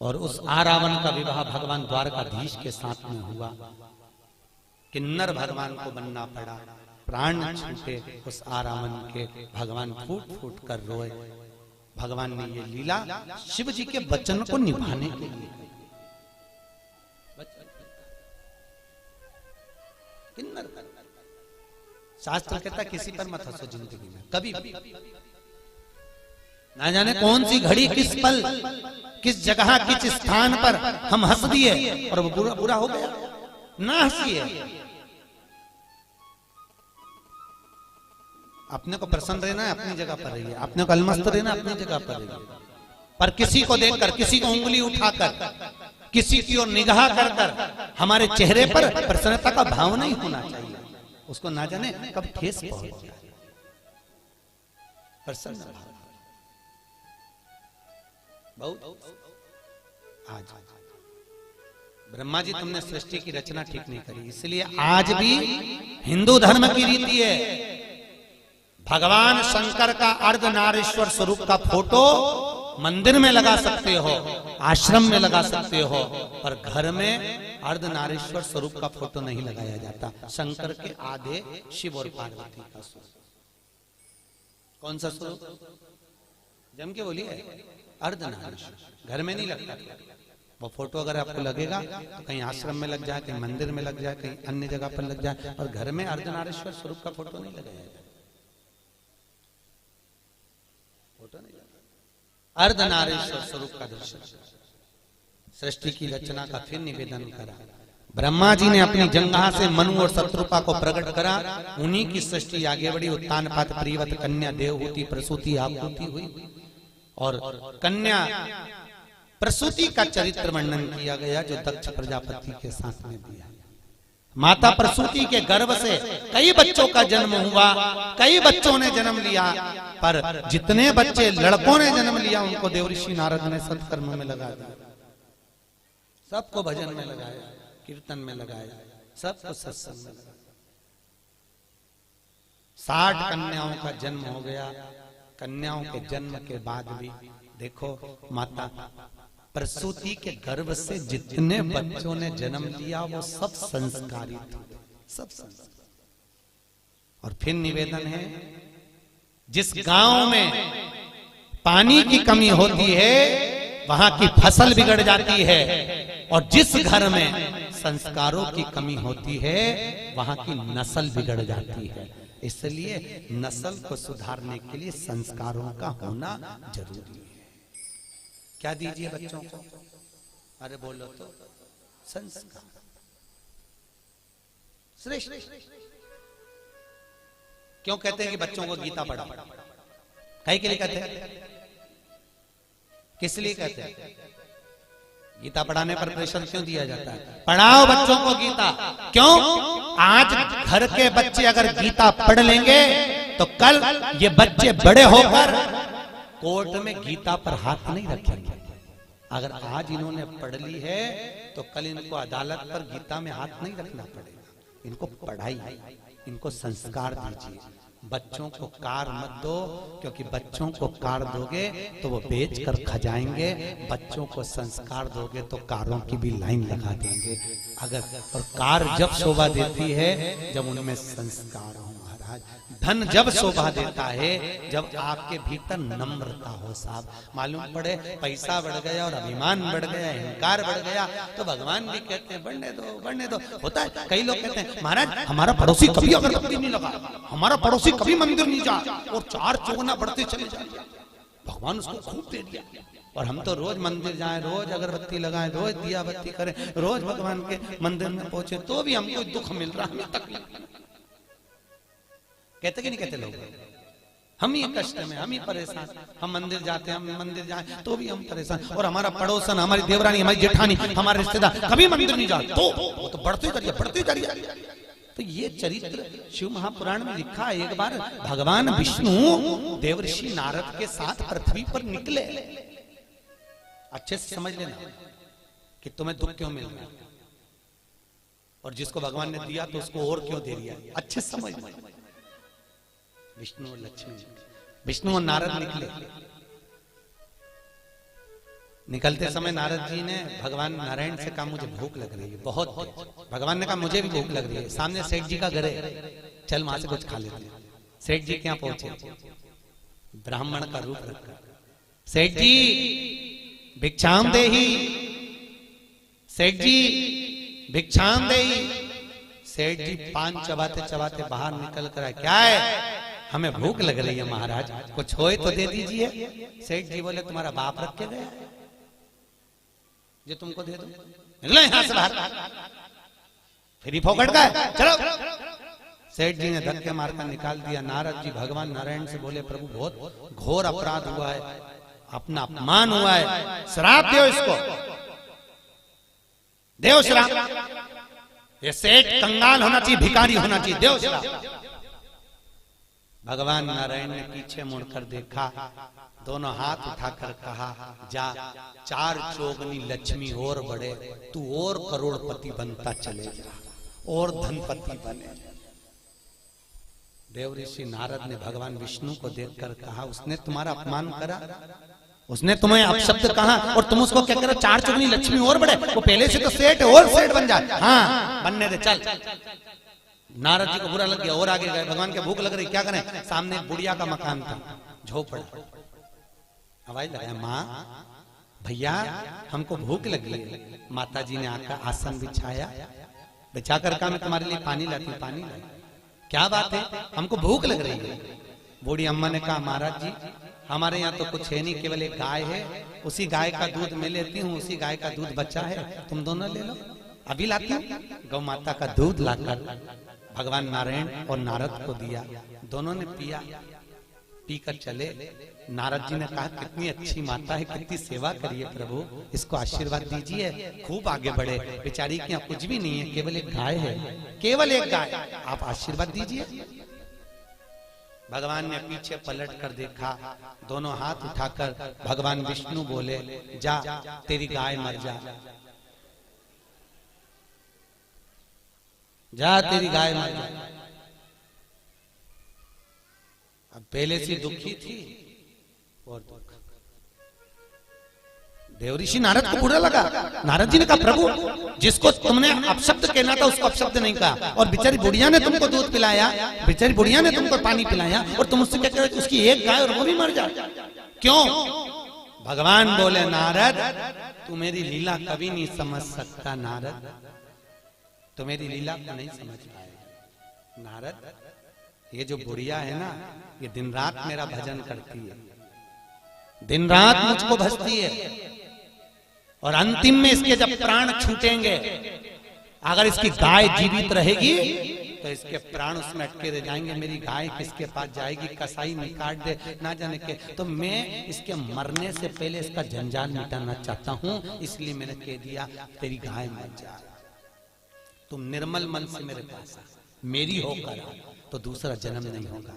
और उस रावण का विवाह भगवान द्वारकाधीश के साथ में हुआ। किन्नर भगवान को बनना पड़ा, प्राण छूटे उस रावण के। भगवान फूट फूट कर रोए। भगवान ने ये लीला शिव जी के वचन को निभाने के लिए। किन्नर शास्त्र कहता किसी पर मत हंसो जिंदगी में कभी भी। ना जाने कौन सी घड़ी, किस पल, किस जगह, किस स्थान पर हम हंस दिए और वो बुरा बुरा हो गया। ना हंसिए, अपने को प्रसन्न रहना है, अपनी जगह पर रहिए। अपने को अलमस्त रहना, अपनी जगह पर रहिए। पर किसी को देखकर, किसी को उंगली उठाकर, किसी की ओर निगाह कर कर हमारे चेहरे पर प्रसन्नता का भाव नहीं होना चाहिए। उसको ना जाने कब ठेस पहुंच जाए। प्रसन्न भाव बहुत। आज ब्रह्मा जी तुमने सृष्टि की रचना ठीक नहीं करी, इसलिए आज भी हिंदू धर्म की रीति है, भगवान शंकर का अर्धनारीश्वर स्वरूप का फोटो मंदिर में लगा सकते हो, आश्रम में लगा सकते हो, पर घर में अर्धनारीश्वर स्वरूप का फोटो नहीं लगाया जाता। शंकर के आधे शिव और पार्वती का स्वरूप। कौन सा स्वरूप? जम के बोलिए, अर्धनारीश्वर। घर में नहीं लगता वो फोटो। अगर आपको लगेगा तो कहीं आश्रम में लग जाए, कहीं मंदिर में लग जाए, कहीं अन्य जगह पर लग जाए, और घर में अर्धनारीश्वर स्वरूप का फोटो नहीं लगाया जाए। फोटो नहीं, अर्धनारीश्वर स्वरूप का दर्शन सृष्टि की रचना का फिर निवेदन करा। ब्रह्मा जी ने अपनी जंघा से मनु और शत्रुपा को प्रकट करा, उन्हीं की सृष्टि आगे बढ़ी। उत्तान पात प्रियवत कन्या देवहूति प्रसूति आपूति हुई, और कन्या प्रसूति का चरित्र वर्णन किया गया जो दक्ष प्रजापति के साथ में दिया। माता प्रसूति के गर्भ से कई बच्चों का जन्म हुआ, कई बच्चों ने जन्म लिया, पर जितने बच्चे लड़कों ने जन्म लिया उनको देवऋषि नारद ने सत्कर्म में लगा दिया, सबको भजन में लगाया, कीर्तन में लगाया, सबको सत्संग में लगाया। 60 कन्याओं का जन्म हो गया। कन्याओं के जन्म के बाद भी देखो, माता प्रसूति के गर्भ से जितने बच्चों ने जन्म लिया वो सब संस्कारित थे, सब संस्कार। और फिर निवेदन है, जिस गांव में पानी की कमी होती है वहां की फसल बिगड़ जाती है, और जिस घर में संस्कारों की कमी होती है वहां की नस्ल बिगड़ जाती है। इसलिए नस्ल को सुधारने के लिए संस्कारों का होना जरूरी है। क्या दीजिए बच्चों को? अरे बोलो तो, संस्कार श्रेष्ठ। क्यों कहते हैं कि बच्चों को गीता पढ़ाओ? कहीं के लिए कहते हैं? किस लिए कहते हैं? गीता पढ़ाने पर प्रेशर क्यों दिया जाता है? पढ़ाओ बच्चों को गीता। क्यों? आज घर के बच्चे अगर गीता पढ़ लेंगे तो कल ये बच्चे बड़े होकर कोर्ट में गीता पर हाथ नहीं रखेंगे। अगर आज इन्होंने पढ़ ली है तो कल इनको अदालत पर गीता में हाथ नहीं रखना पड़ेगा। इनको पढ़ाई, इनको संस्कार दीजिए। बच्चों को कार मत दो, क्योंकि बच्चों को कार दोगे तो वो बेच कर खा जाएंगे। बच्चों को संस्कार दोगे तो कारों की भी लाइन लगा देंगे। अगर और कार जब शोभा देती है जब उनमें संस्कार हो महाराज। धन जब शोभा देता है जब आपके भीतर नम्रता हो साहब। मालूम पड़े पैसा बढ़ गया और अभिमान बढ़ गया, अहंकार बढ़ गया तो भगवान भी कहते हैं बढ़ने दो, बढ़ने दो। होता है, कई लोग कहते हैं महाराज हमारा पड़ोसी कभी अगरबत्ती नहीं लगा, हमारा पड़ोसी कभी मंदिर नहीं जा, और 4 चौगुना बढ़ते चले जाए, भगवान उसको खूब दे दिया। और हम तो रोज मंदिर जाएं, रोज अगरबत्ती लगाएं, रोज दिया बत्ती करें, रोज भगवान के मंदिर में पहुंचे, तो भी हमको दुख मिल रहा है, तकलीफ। कहते कि नहीं कहते लोग? हम ही कष्ट में, हम ही परेशान। हम मंदिर जाते हैं, हम मंदिर जाए तो भी हम परेशान, और हमारा पड़ोसन, हमारी देवरानी, हमारी जेठानी, हमारे रिश्तेदार कभी मंदिर नहीं जाते तो वो तो बढ़ते चलिए, बढ़ते चलिए। तो ये चरित्र शिव महापुराण में लिखा है। एक बार भगवान विष्णु देवऋषि नारद के साथ पृथ्वी पर निकले। अच्छे से समझ लेना कि तुम्हें दुख क्यों मिल रहा है, और जिसको भगवान ने दिया तो उसको और क्यों दे दिया। अच्छे से समझ। विष्णु और लक्ष्मी, विष्णु और नारद निकले। निकलते समय नारद जी ने भगवान नारायण से कहा मुझे भूख लग रही है बहुत। भगवान ने कहा मुझे भी भूख लग रही है, सामने सेठ जी का घर है, चल वहां से कुछ खा लेते हैं। सेठ जी क्या पहुंचे, ब्राह्मण का रूप रखा। सेठ जी भिक्षाम देही, सेठ जी भिक्षाम देही। सेठ जी पान चबाते चबाते बाहर निकल कर, क्या है? हमें भूख लग रही है महाराज, कुछ होए तो दे दीजिए। सेठ जी बोले तुम्हारा बाप रख के गया जो तुमको दे दो, निकलो यहां से बाहर, फिर फोकट गए, चलो। सेठ जी ने धक्के मारकर निकाल दिया। नारद जी भगवान नारायण से बोले प्रभु बहुत घोर अपराध हुआ है, अपना अपमान हुआ है, श्राप दो इसको, देव श्राप। ये सेठ कंगाल होना चाहिए, भिखारी होना चाहिए, देव श्राप। भगवान नारायण ने पीछे मुड़कर देखा, दोनों हाथ उठाकर कहा जा 4 चौगुनी लक्ष्मी और बढ़े, तू और करोड़पति बनता चले जा, और धनपति बने। देवऋषि नारद ने भगवान विष्णु को देखकर कहा उसने तुम्हारा अपमान करा, उसने तुम्हें अपशब्द कहा और तुम उसको क्या करो 4 चौगुनी लक्ष्मी और बढ़े। वो पहले से तो सेठ है, और सेठ बन जाए। हाँ बनने दे, चल। नारद जी को बुरा लग गया और आगे गए। भगवान के भूख लग रही, क्या करें? सामने बुढ़िया का मकान था, झोपड़ा। आवाज लगाया, माँ भैया हमको भूख लगी है। माता जी ने आकर आसन बिछाया, बिछाकर कहा मैं तुम्हारे लिए पानी लाती हूँ। पानी लाई। क्या बात है? हमको भूख लग रही है। बूढ़ी अम्मा ने कहा महाराज जी हमारे यहाँ तो कुछ है नहीं, केवल एक गाय है, उसी गाय का दूध मैं लेती हूँ, उसी गाय का दूध बचा है, तुम दोनों ले लो। अभी लाती हूँ। गौ माता का दूध लाकर भगवान नारायण और नारद को दिया, दोनों ने पिया। पीकर चले। नारद जी ने कहा कितनी अच्छी माता है, कितनी सेवा करिए प्रभु, इसको आशीर्वाद दीजिए, खूब आगे बढ़े। बेचारी के यहाँ कुछ भी नहीं है, केवल एक गाय है, केवल एक गाय, आप आशीर्वाद दीजिए। भगवान ने पीछे पलट कर देखा, दोनों हाथ उठाकर भगवान विष्णु बोले जा तेरी गाय मर जा, जा तेरी गाय मर जा। अब पहले से दुखी थी और दुख। देवऋषि नारद को बुरा लगा। नारद जी ने कहा प्रभु जिसको तुमने अपशब्द कहना था उसको अपशब्द नहीं कहा, और बेचारी बुढ़िया ने तुमको दूध पिलाया, बेचारी बुढ़िया ने तुमको पानी पिलाया, और तुम उससे कहते हो उसकी एक गाय और वो भी मर जाए, क्यों? भगवान बोले नारद तू मेरी लीला कभी नहीं समझ सकता, नारद तो मेरी लीला को नहीं समझ पाएगा। नारद ये जो बुढ़िया है ना, ये दिन रात मेरा भजन करती है, दिन रात मुझको भजती है, और अंतिम में इसके जब प्राण छूटेंगे, अगर इसकी गाय जीवित रहेगी तो इसके प्राण उसमें अटके रह जाएंगे। मेरी गाय किसके पास जाएगी, कसाई नहीं काट दे ना जाने के, तो मैं इसके मरने से पहले इसका जंजाल मिटाना चाहता हूं, इसलिए मैंने कह दिया तेरी गाय मर जा, तुम निर्मल मन से मेरे पास मेरी होकर तो दूसरा जन्म नहीं होगा।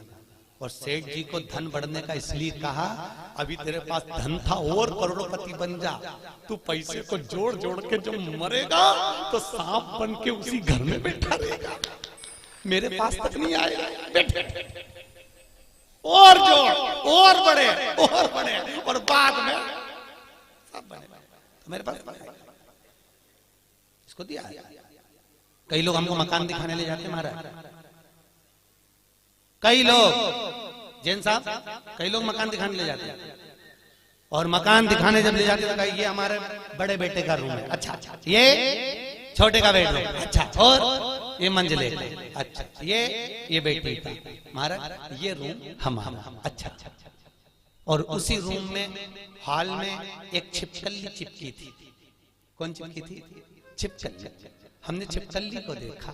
और सेठ जी को धन बढ़ने का इसलिए कहा, अभी तेरे पास धन था और करोड़पति बन जा, तू पैसे को जोड़ जोड़ के जब मरेगा तो सांप बन के उसी घर में बैठा रहेगा, मेरे पास तक नहीं आएगा, बैठे और जोड़ और बढ़े और बाद में सब बने, तो मेरे पास इसको दिया। कई लोग हमको मकान दिखाने ले जाते महाराज, कई लोग जैन साहब कई लोग मकान दिखाने ले जाते हैं, और मकान दिखाने जब ले जाते हैं तो ये हमारे बड़े बेटे का रूम है, अच्छा ये छोटे का बेडरूम, अच्छा और ये मंजिले, अच्छा ये बेटी का, महाराज ये रूम हमारा, अच्छा। और उसी रूम में हॉल में एक छिपकली चिपकी थी। कौन चिपकी थी? छिपकली। हमने छिपकली को देखा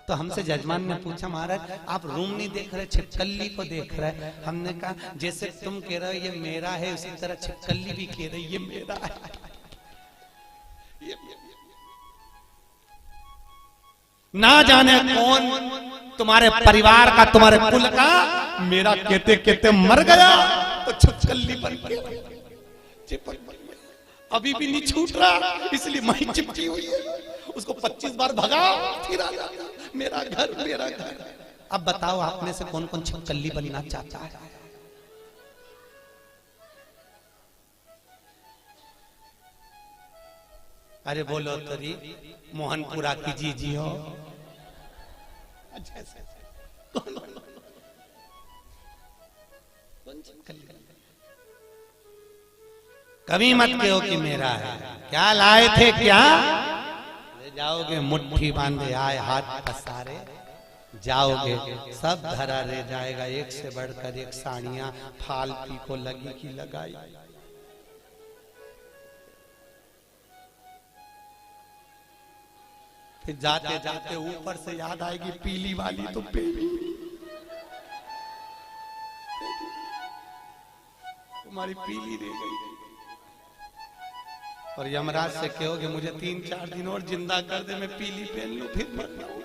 तो हमसे जजमान ने पूछा महाराज आप रूम नहीं देख रहे, छिपकली को देख रहे। हमने कहा जैसे तुम कह रहे हो ये मेरा है, उसी तरह छिपकली भी कह रही ये मेरा है। ना जाने कौन तुम्हारे परिवार का, तुम्हारे कुल का मेरा कहते कहते मर गया तो छिपकली बन गया, अभी भी नहीं छूट रहा, इसलिए मैं चिपकी हुई है। उसको 25 बार भगा फिर आ जाता, मेरा घर मेरा घर। अब बताओ आप में से कौन कौन छिपकली बनना चाहता है? अरे बोलो तरी मोहनपुरा की जी हो, अच्छा कभी मत कहो कि मेरा है। क्या लाए थे क्या? ले जाओगे मुट्ठी बांधे आए हाथ पसारे, जाओगे सब धरा रह जाएगा, एक से बढ़कर एक साड़ियां फालती को लगी की लगाई। फिर जाते जाते ऊपर से याद आएगी पीली वाली तो पीली, तुम्हारी पीली रह गई। और यमराज से कहोगे मुझे 3-4 दिन और जिंदा कर दे, मैं पीली पहन लूं फिर मर जाऊं।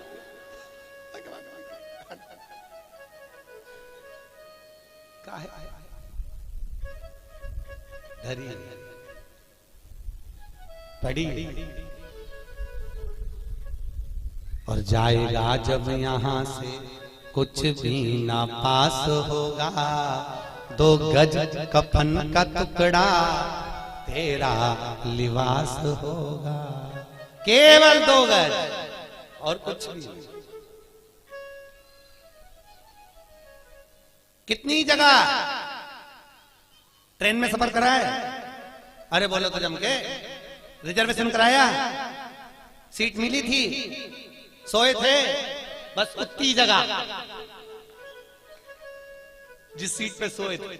धरी पड़ी और जाएगा जब यहाँ से कुछ भी ना पास होगा, 2 गज कफन का टुकड़ा तेरा लिबास होगा, केवल 2 गज और कुछ भी। कितनी जगह ट्रेन में सफर करा है? अरे बोलो तो जम के। रिजर्वेशन कराया, सीट मिली थी, सोए थे, बस उतनी जगह जिस सीट पे सोए थे।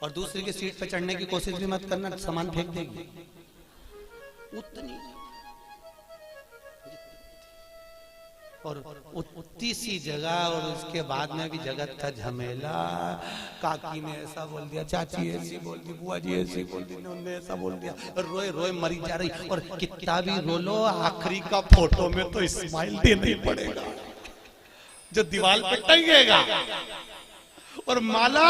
और दूसरी की सीट पे चढ़ने की कोशिश भी मत करना, सामान फेंक देगी। उतनी और उतनी सी जगह, और उसके बाद में भी जगत का झमेला। काकी ने ऐसा बोल दिया, चाची ऐसी बोल दी, बुआ जी ऐसी बोल दी, उन्होंने ऐसा बोल दिया, और रोए रोए मरी जा रही। और कितना भी रो लो, आखिरी का फोटो में तो स्माइल देना ही पड़ेगा जो दीवार पे टंगेगा। और माला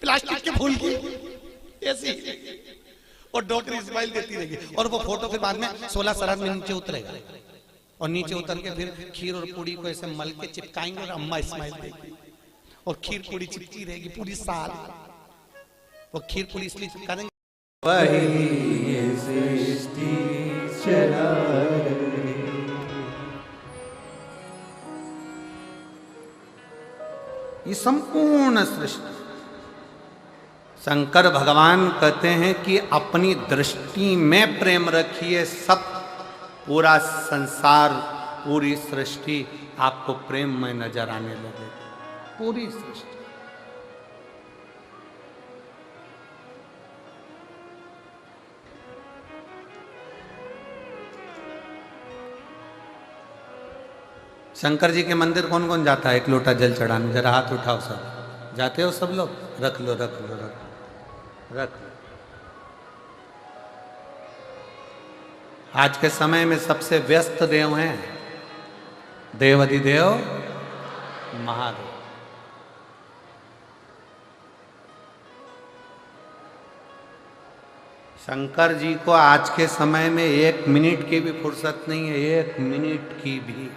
प्लास्टिक के फूल की ऐसी, और डॉक्टर स्माइल देती रहेगी। और वो फोटो के बाद में 16 शराब में नीचे उतरेगा, और नीचे उतर के फिर खीर और पूड़ी को ऐसे मल के चिपकाएंगे, और अम्मा स्माइल देगी, और खीर पूड़ी चिपकी रहेगी पूरी साल। वो खीर पूड़ी इसलिए चिपका देंगे, वही सृष्टि चला ये संपूर्ण सृष्टि। शंकर भगवान कहते हैं कि अपनी दृष्टि में प्रेम रखिए, सब पूरा संसार, पूरी सृष्टि आपको प्रेम में नजर आने लगे, पूरी सृष्टि। शंकर जी के मंदिर कौन कौन जाता है एक लोटा जल चढ़ाने? जरा हाथ उठाओ सब। जाते हो सब लोग? रख लो रख लो रख लो रख लो। आज के समय में सबसे व्यस्त देव हैं देव अधिदेव महादेव। शंकर जी को आज के समय में 1 मिनट की भी फुर्सत नहीं है, 1 मिनट की भी।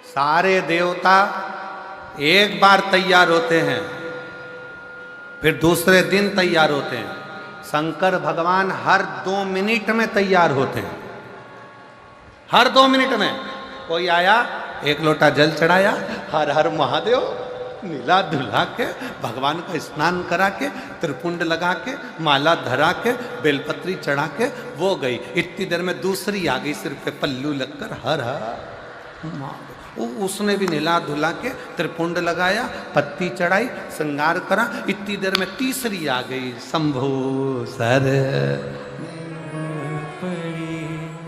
सारे देवता एक बार तैयार होते हैं, फिर दूसरे दिन तैयार होते हैं। शंकर भगवान हर 2 मिनट में तैयार होते हैं, हर 2 मिनट में। कोई आया, एक लोटा जल चढ़ाया, हर हर महादेव, नीला धुला के, भगवान का स्नान करा के, त्रिपुंड लगा के, माला धरा के, बेलपत्री चढ़ा के वो गई। इतनी देर में दूसरी आ गई, सिर पे पल्लू लगकर हर हर महादेव। उसने भी नीला धुला के, त्रिपुंड लगाया, पत्ती चढ़ाई, श्रृंगार करा। इतनी देर में तीसरी आ गई, शंभो सर।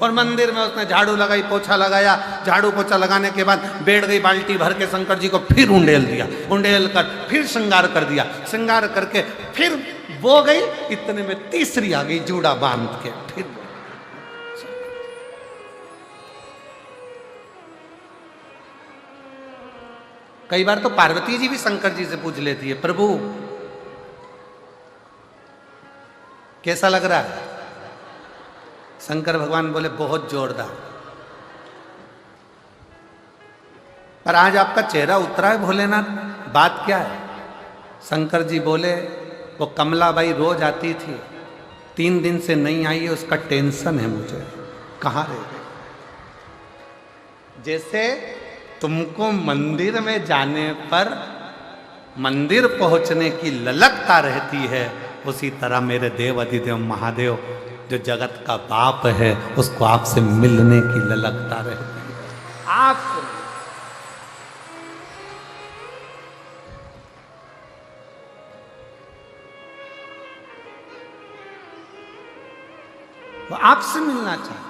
और मंदिर में उसने झाड़ू लगाई, पोछा लगाया। झाड़ू पोछा लगाने के बाद बैठ गई बाल्टी भर के, शंकर जी को फिर उंडेल दिया, उंडेल कर फिर श्रृंगार कर दिया, श्रृंगार करके फिर वो गई। इतने में तीसरी आ गई, जूड़ा बांध के। फिर कई बार तो पार्वती जी भी शंकर जी से पूछ लेती है, प्रभु कैसा लग रहा है? शंकर भगवान बोले, बहुत जोरदार। पर आज आपका चेहरा उतरा है भोलेनाथ, बात क्या है? शंकर जी बोले, वो कमलाबाई रोज आती थी, 3 दिन से नहीं आई है, उसका टेंशन है मुझे, कहाँ रह गई? जैसे तुमको मंदिर में जाने पर मंदिर पहुंचने की ललकता रहती है, उसी तरह मेरे देव अधिदेव महादेव जो जगत का बाप है, उसको आपसे मिलने की ललकता रहती है। आपसे वो आपसे मिलना चाहते।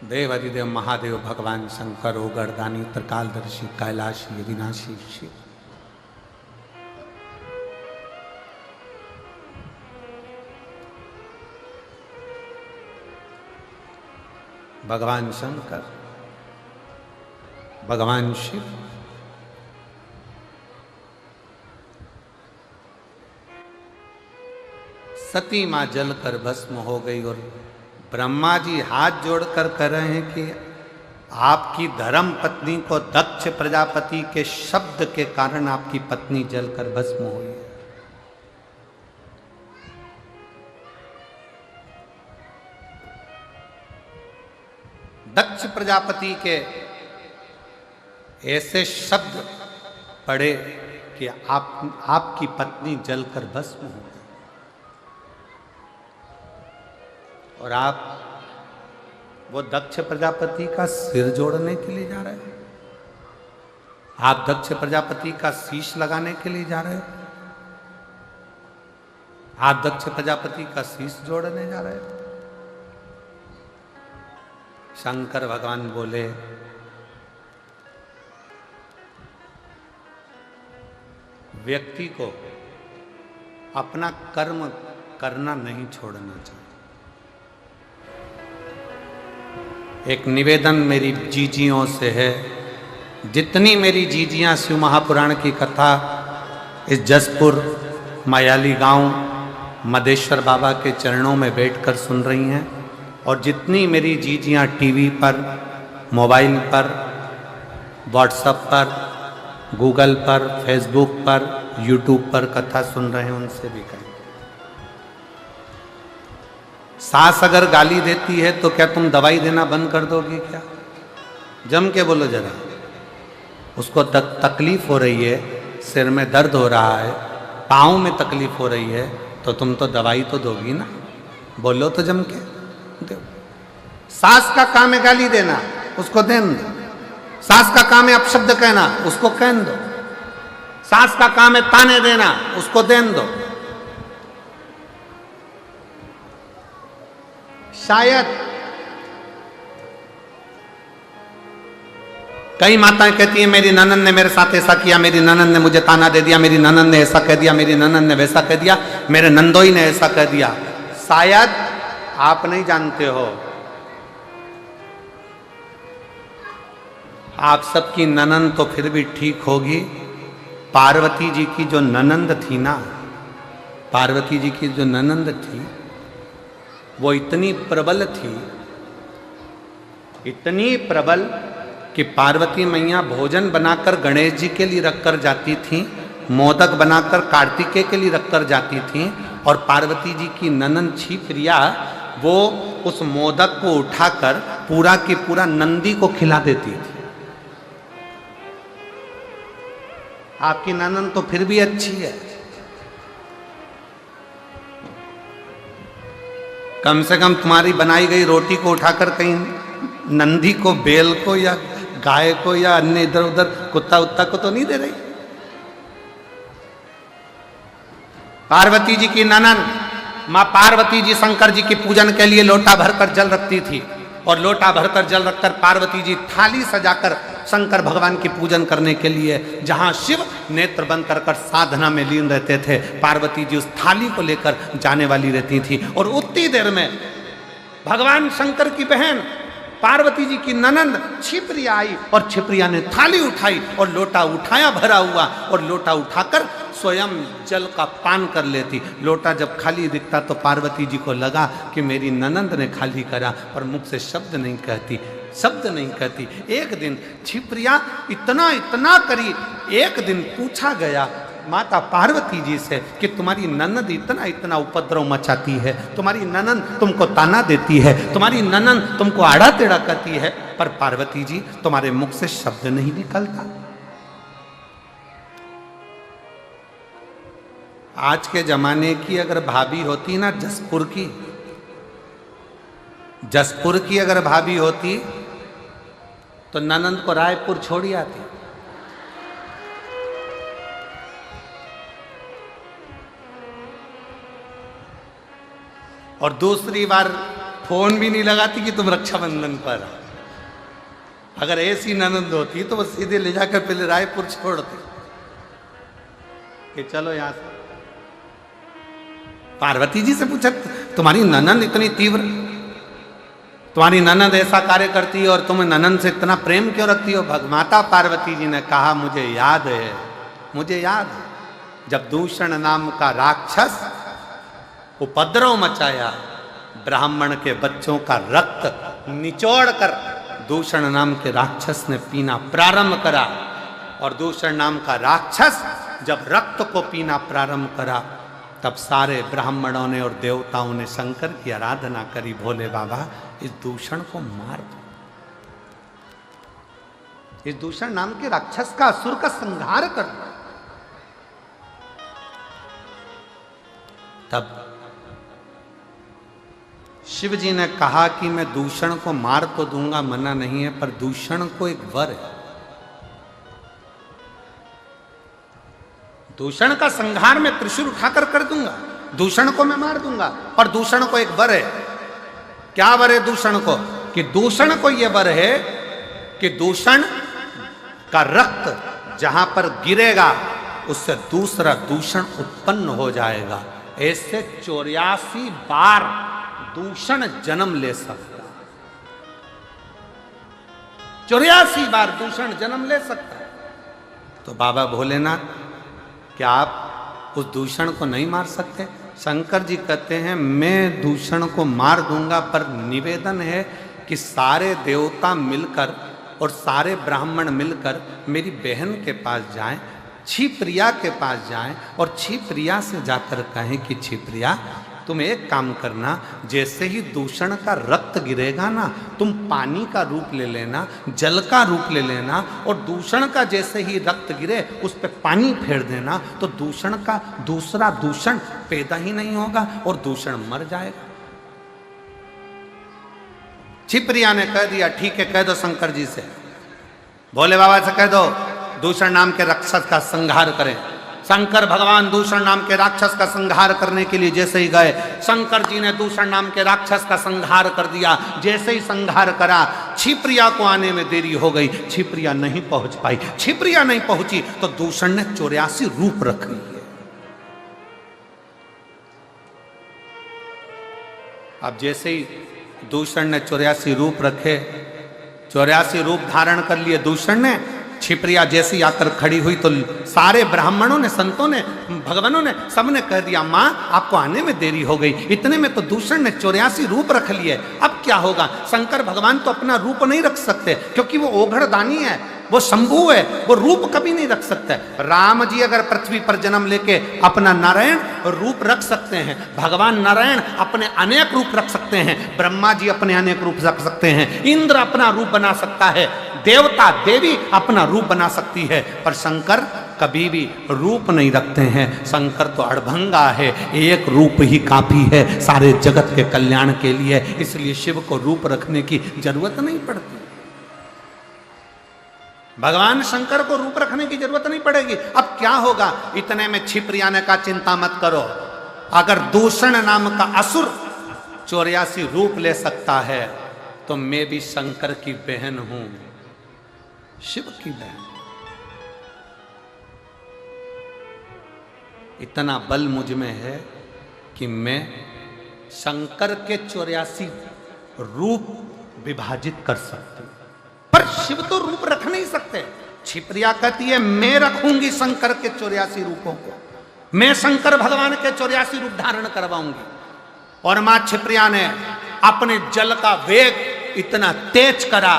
देव अधिदेव महादेव भगवान शंकर, ओगरदानी, त्रिकालदर्शी, कैलाशी, अविनाशी शिव। भगवान शंकर, भगवान शिव, सती मां जलकर भस्म हो गई। और ब्रह्मा जी हाथ जोड़कर कह रहे हैं कि आपकी धर्म पत्नी को दक्ष प्रजापति के शब्द के कारण आपकी पत्नी जलकर भस्म हुई है। दक्ष प्रजापति के ऐसे शब्द पड़े कि आपकी पत्नी जलकर भस्म हो और आप वो दक्ष प्रजापति का सिर जोड़ने के लिए जा रहे हैं, आप दक्ष प्रजापति का शीश लगाने के लिए जा रहे हैं, आप दक्ष प्रजापति का शीश जोड़ने जा रहे हैं। शंकर भगवान बोले, व्यक्ति को अपना कर्म करना नहीं छोड़ना चाहिए। एक निवेदन मेरी जीजियों से है, जितनी मेरी जीजियां शिव महापुराण की कथा इस जसपुर मायाली गांव मदेश्वर बाबा के चरणों में बैठकर सुन रही हैं, और जितनी मेरी जीजियां टीवी पर, मोबाइल पर, व्हाट्सएप पर, गूगल पर, फेसबुक पर, यूट्यूब पर कथा सुन रहे हैं, उनसे भी कहें, सास अगर गाली देती है तो क्या तुम दवाई देना बंद कर दोगी क्या? जम के बोलो जरा। उसको तकलीफ हो रही है, सिर में दर्द हो रहा है, पाँव में तकलीफ हो रही है, तो तुम तो दवाई तो दोगी ना, बोलो तो जम के दो। सास का काम है गाली देना, उसको देन दो। सास का काम है अपशब्द कहना, उसको कहन दो। सास का काम है ताने देना, उसको देन दो। शायद कई माताएं कहती हैं मेरी ननंद ने मेरे साथ ऐसा किया, मेरी ननंद ने मुझे ताना दे दिया, मेरी ननंद ने ऐसा कह दिया, मेरी ननंद ने वैसा कह दिया, मेरे नंदोई ने ऐसा कह दिया। शायद आप नहीं जानते हो, आप सबकी ननंद तो फिर भी ठीक होगी, पार्वती जी की जो ननंद थी ना, पार्वती जी की जो ननंद थी वो इतनी प्रबल थी, इतनी प्रबल कि पार्वती मैया भोजन बनाकर गणेश जी के लिए रखकर जाती थी, मोदक बनाकर कार्तिकेय के लिए रखकर जाती थी, और पार्वती जी की ननंद छी प्रिया वो उस मोदक को उठाकर पूरा की पूरा नंदी को खिला देती थी। आपकी ननंद तो फिर भी अच्छी है, कम से कम तुम्हारी बनाई गई रोटी को उठाकर कहीं नंदी को, बेल को या गाय को या अन्य इधर उधर कुत्ता उत्ता को तो नहीं दे रही। पार्वती जी की ननंद मां पार्वती जी शंकर जी की पूजन के लिए लोटा भरकर जल रखती थी, और लोटा भरकर जल रखकर पार्वती जी थाली सजाकर शंकर भगवान की पूजन करने के लिए, जहां शिव नेत्र बंद कर कर साधना में लीन रहते थे, पार्वती जी उस थाली को लेकर जाने वाली रहती थी। और उतनी देर में भगवान शंकर की बहन पार्वती जी की ननंद छिप्रिया आई, और छिप्रिया ने थाली उठाई और लोटा उठाया भरा हुआ, और लोटा उठाकर स्वयं जल का पान कर लेती। लोटा जब खाली दिखता तो पार्वती जी को लगा कि मेरी ननंद ने खाली करा, पर मुख से शब्द नहीं कहती, शब्द नहीं कहती। एक दिन छिप्रिया इतना इतना करी, एक दिन पूछा गया माता पार्वती जी से कि तुम्हारी ननंद इतना इतना उपद्रव मचाती है, तुम्हारी ननंद तुमको ताना देती है, तुम्हारी ननंद तुमको आड़ा टेढ़ा कहती है, पर पार्वती जी तुम्हारे मुख से शब्द नहीं निकलता। आज के जमाने की अगर भाभी होती ना, जसपुर की अगर भाभी होती तो ननंद को रायपुर छोड़ी आती। और दूसरी बार फोन भी नहीं लगाती कि तुम रक्षाबंधन पर। अगर ऐसी ननंद होती तो वो सीधे ले जाकर पहले रायपुर छोड़ती कि चलो यहां से। पार्वती जी से पूछा तुम्हारी ननंद इतनी तीव्र, तुम्हारी ननंद ऐसा कार्य करती है और तुम ननंद से इतना प्रेम क्यों रखती हो? माता पार्वती जी ने कहा मुझे याद है, मुझे याद है जब दूषण नाम का राक्षस उपद्रव मचाया, ब्राह्मण के बच्चों का रक्त निचोड़ कर दूषण नाम के राक्षस ने पीना प्रारंभ करा। और दूषण नाम का राक्षस जब रक्त को पीना प्रारंभ करा तब सारे ब्राह्मणों ने और देवताओं ने शंकर की आराधना करी, भोले बाबा इस दूषण को मार दो। इस दूषण नाम के राक्षस का, असुर का संहार कर दो। तब शिव जी ने कहा कि मैं दूषण को मार तो दूंगा, मना नहीं है, पर दूषण को एक वर है। दूषण का संहार मैं त्रिशूल उठाकर कर दूंगा, दूषण को मैं मार दूंगा, पर दूषण को एक वर है। क्या वर है दूषण को? कि दूषण को यह वर है कि दूषण का रक्त जहां पर गिरेगा उससे दूसरा दूषण उत्पन्न हो जाएगा। ऐसे 84 बार दूषण जन्म ले सकता, 84 बार दूषण जन्म ले सकता है। तो बाबा भोलेनाथ, क्या आप उस दूषण को नहीं मार सकते? शंकर जी कहते हैं मैं दूषण को मार दूंगा, पर निवेदन है कि सारे देवता मिलकर और सारे ब्राह्मण मिलकर मेरी बहन के पास जाएं, क्षिप्रिया के पास जाएं और क्षिप्रिया से जाकर कहें कि क्षिप्रिया तुम एक काम करना, जैसे ही दूषण का रक्त गिरेगा ना, तुम पानी का रूप ले लेना, जल का रूप ले लेना, और दूषण का जैसे ही रक्त गिरे उस पर पानी फेर देना, तो दूषण का दूसरा दूषण पैदा ही नहीं होगा और दूषण मर जाएगा। क्षिप्रिया ने कह दिया ठीक है, कह दो शंकर जी से, भोले बाबा से कह दो दूषण नाम के राक्षस का संहार करें। शंकर भगवान दूषण नाम के राक्षस का संहार करने के लिए जैसे ही गए, शंकर जी ने दूषण नाम के राक्षस का संहार कर दिया। जैसे ही संहार करा, क्षिप्रिया को आने में देरी हो गई, क्षिप्रिया नहीं पहुंच पाई। क्षिप्रिया नहीं पहुंची तो दूषण ने 84 रूप रख लिए। अब जैसे ही दूषण ने 84 रूप रखे, 84 रूप धारण कर लिए दूषण ने, क्षिप्रिया जैसी आकर खड़ी हुई तो सारे ब्राह्मणों ने, संतों ने, भगवानों ने, सबने कह दिया मां आपको आने में देरी हो गई। इतने में तो दूषण ने 84 रूप रख लिए। अब क्या होगा? शंकर भगवान तो अपना रूप नहीं रख सकते, क्योंकि वो ओघड़दानी है, वो शंभु है, वो रूप कभी नहीं रख सकते। राम जी अगर पृथ्वी पर जन्म लेके अपना नारायण रूप रख सकते हैं, भगवान नारायण अपने अनेक रूप रख सकते हैं, ब्रह्मा जी अपने अनेक रूप रख सकते हैं, इंद्र अपना रूप बना सकता है, देवता देवी अपना रूप बना सकती है, पर शंकर कभी भी रूप नहीं रखते हैं। शंकर तो अड़भंगा है, एक रूप ही काफी है सारे जगत के कल्याण के लिए, इसलिए शिव को रूप रखने की जरूरत नहीं पड़ती। भगवान शंकर को रूप रखने की जरूरत नहीं पड़ेगी। अब क्या होगा? इतने में क्षिप्रिया ने कहा चिंता मत करो, अगर दूषण नाम का असुर 84 रूप ले सकता है तो मैं भी शंकर की बहन हूं, शिव की बहन। इतना बल मुझ में है कि मैं शंकर के 84 रूप विभाजित कर सकती हूं, पर शिव तो रूप रख नहीं सकते। क्षिप्रिया कहती है मैं रखूंगी शंकर के 84 रूपों को, मैं शंकर भगवान के 84 रूप धारण करवाऊंगी। और मां क्षिप्रिया ने अपने जल का वेग इतना तेज करा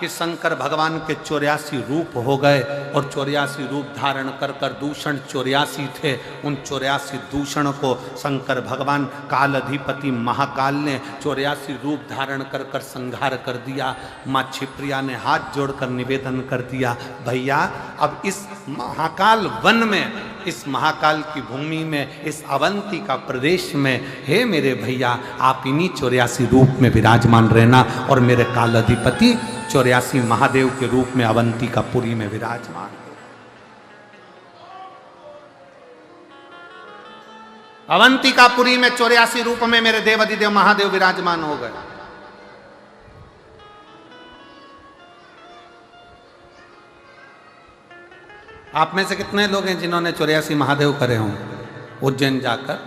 कि शंकर भगवान के 84 रूप हो गए, और 84 रूप धारण कर कर, दूषण 84 थे, उन 84 दूषण को शंकर भगवान काल अधिपति महाकाल ने 84 रूप धारण कर कर संहार कर दिया। माँ क्षिप्रिया ने हाथ जोड़कर निवेदन कर दिया, भैया अब इस महाकाल वन में, इस महाकाल की भूमि में, इस अवंती का प्रदेश में, हे मेरे भैया आप इन्हीं 84 रूप में विराजमान रहना, और मेरे काल अधिपति 84 महादेव के रूप में अवंती का पुरी में विराजमान। अवंती का पुरी में 84 रूप में मेरे देव अधिदेव महादेव विराजमान हो गए। आप में से कितने लोग हैं जिन्होंने 84 महादेव करे हों उज्जैन जाकर?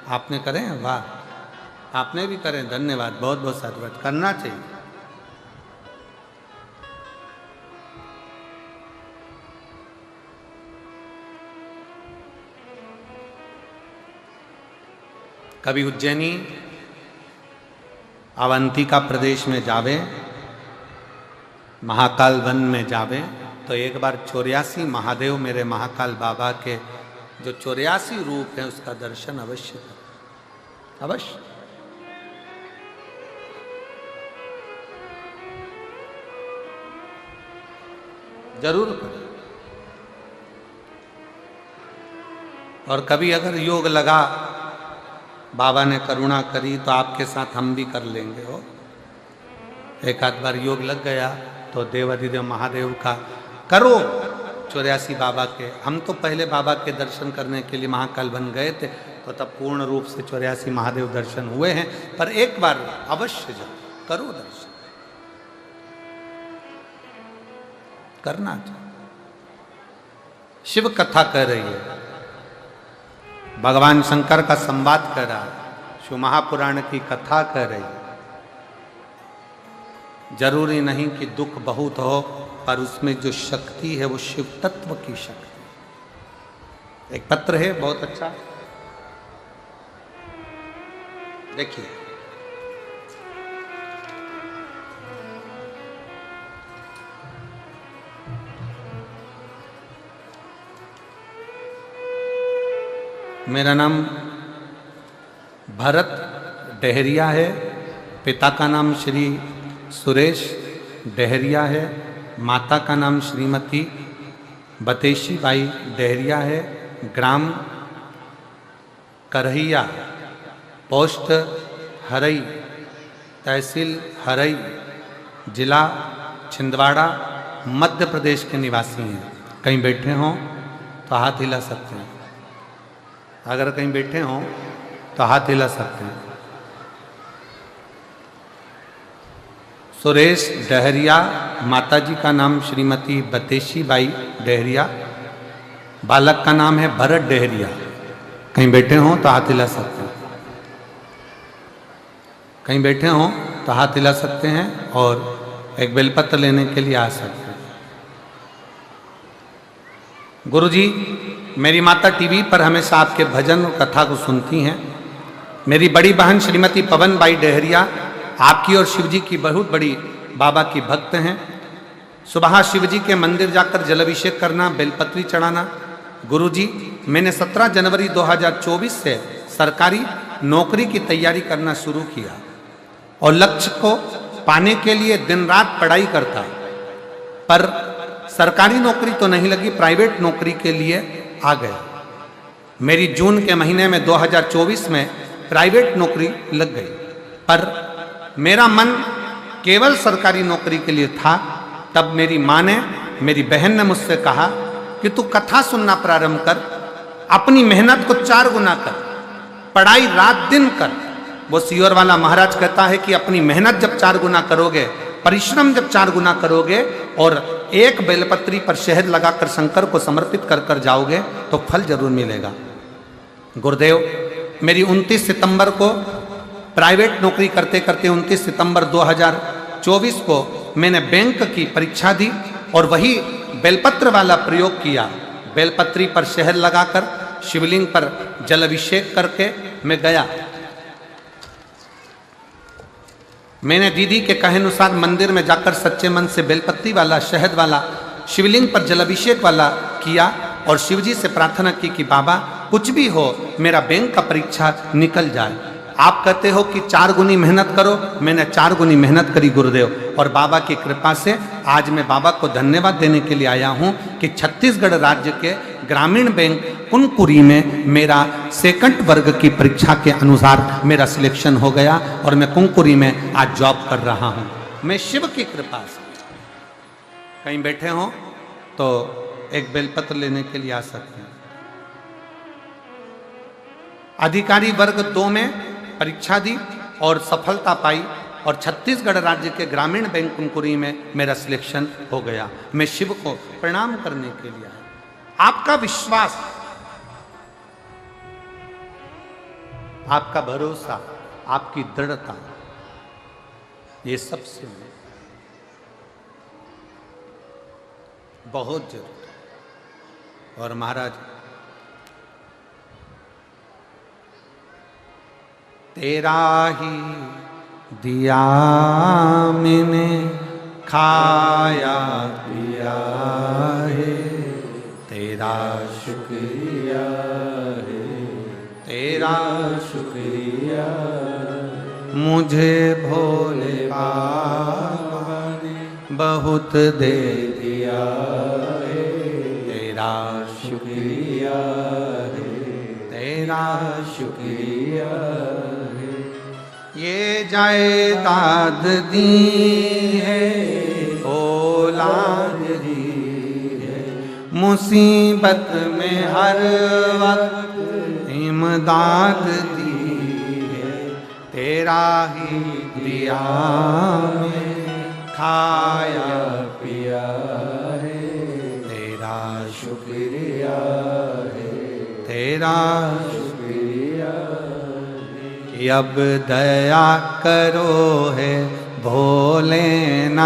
आपने करे हैं? वाह, आपने भी करे, धन्यवाद, बहुत बहुत साधुवाद, करना चाहिए। कभी उज्जैनी अवंतिका प्रदेश में जावे, महाकाल वन में जावे, तो एक बार 84 महादेव मेरे महाकाल बाबा के जो 84 रूप हैं उसका दर्शन अवश्य करें, अवश्य। जरूर करें। और कभी अगर योग लगा, बाबा ने करुणा करी, तो आपके साथ हम भी कर लेंगे। हो एक आध बार योग लग गया तो देवाधिदेव महादेव का करो, 84 बाबा के। हम तो पहले बाबा के दर्शन करने के लिए महाकाल बन गए थे, तो तब पूर्ण रूप से 84 महादेव दर्शन हुए हैं। पर एक बार अवश्य जाओ, करो दर्शन, करना चाहिए। शिव कथा कह रही है, भगवान शंकर का संवाद कर रहा है, शिव महापुराण की कथा कह रही है। जरूरी नहीं कि दुख बहुत हो, पर उसमें जो शक्ति है वो शिव तत्व की शक्ति। एक पत्र है बहुत अच्छा, देखिए। मेरा नाम भरत डहरिया है, पिता का नाम श्री सुरेश डहरिया है, माता का नाम श्रीमती बतेशी बाई डहरिया है। ग्राम करहिया, पोस्ट हरई, तहसील हरई, जिला छिंदवाड़ा, मध्य प्रदेश के निवासी हैं। कहीं बैठे हों तो हाथ हिला सकते हैं, अगर कहीं बैठे हों तो हाथ हिला सकते हैं। सुरेश डहरिया, माताजी का नाम श्रीमती बतेशी बाई डहरिया, बालक का नाम है भरत डहरिया। कहीं बैठे हों तो हाथ हिला सकते हैं, कहीं बैठे हों तो हाथ हिला सकते हैं और एक बेलपत्र लेने के लिए आ सकते हैं। गुरुजी, मेरी माता टीवी पर हमेशा आपके भजन और कथा को सुनती हैं। मेरी बड़ी बहन श्रीमती पवन बाई डहरिया आपकी और शिवजी की बहुत बड़ी बाबा की भक्त हैं। सुबह शिवजी के मंदिर जाकर जलाभिषेक करना, बेलपत्री चढ़ाना। गुरुजी, मैंने 17 जनवरी 2024 से सरकारी नौकरी की तैयारी करना शुरू किया और लक्ष्य को पाने के लिए दिन रात पढ़ाई करता, पर सरकारी नौकरी तो नहीं लगी, प्राइवेट नौकरी के लिए आ गया। मेरी जून के महीने में 2024 में प्राइवेट नौकरी लग गई, पर मेरा मन केवल सरकारी नौकरी के लिए था। तब मेरी माँ ने, मेरी बहन ने मुझसे कहा कि तू कथा सुनना प्रारंभ कर, अपनी मेहनत को 4 गुना कर, पढ़ाई रात दिन कर। वो सीहोर वाला महाराज कहता है कि अपनी मेहनत जब 4 गुना करोगे, परिश्रम जब 4 गुना करोगे और एक बेलपत्री पर शहद लगाकर शंकर को समर्पित कर कर जाओगे तो फल जरूर मिलेगा। गुरुदेव, मेरी 29 सितंबर को प्राइवेट नौकरी करते करते 29 सितंबर 2024 को मैंने बैंक की परीक्षा दी और वही बेलपत्र वाला प्रयोग किया। बेलपत्री पर शहद लगाकर शिवलिंग पर जल अभिषेक करके मैं गया। मैंने दीदी के कहे अनुसार मंदिर में जाकर सच्चे मन से बेलपत्ती वाला, शहद वाला, शिवलिंग पर जलाभिषेक वाला किया और शिवजी से प्रार्थना की कि बाबा कुछ भी हो, मेरा बैंक का परीक्षा निकल जाए। आप कहते हो कि 4 गुनी मेहनत करो, मैंने 4 गुनी मेहनत करी गुरुदेव, और बाबा की कृपा से आज मैं बाबा को धन्यवाद देने के लिए आया हूँ कि छत्तीसगढ़ राज्य के ग्रामीण बैंक कुनकुरी में मेरा सेकंड वर्ग की परीक्षा के अनुसार मेरा सिलेक्शन हो गया और मैं कुनकुरी में आज जॉब कर रहा हूँ। मैं शिव की कृपा से। कहीं बैठे हों तो एक बेलपत्र लेने के लिए आ सकते हैं। अधिकारी वर्ग 2 में परीक्षा दी और सफलता पाई और छत्तीसगढ़ राज्य के ग्रामीण बैंक कुनकुरी में मेरा सिलेक्शन हो गया। मैं शिव को प्रणाम करने के लिए आया। आपका विश्वास, आपका भरोसा, आपकी दृढ़ता, ये सबसे बहुत जरूरी। और महाराज, तेरा ही दिया मैंने खाया पिया है, तेरा शुक्रिया है, तेरा शुक्रिया। मुझे भोले बाबा ने बहुत दे दिया तेरा शुक्रिया है। ये जायदाद दी है, औलाद दी है, मुसीबत में हर वक्त इमदाद दी है। तेरा ही दिया में खाया पिया है, तेरा शुक्रिया है, तेरा शुक्रिया है। कि अब दया करो है भोलेनाथ,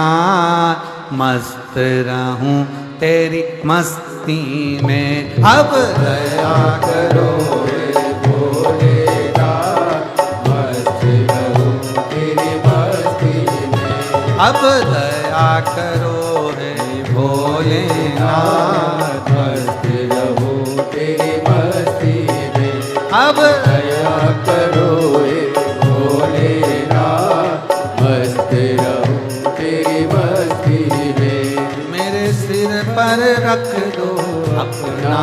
मस्त रहूं तेरी मस्ती में। अब दया करो है भोलेनाथ, मस्त रहूं तेरी मस्ती में। अब दया करो है भोलेनाथ, मस्त रहूं तेरी मस्ती में। अब दया करो है भोलेनाथ, मस्त रहूं तेरी मस्ती में। मेरे सिर पर रख दो अपना,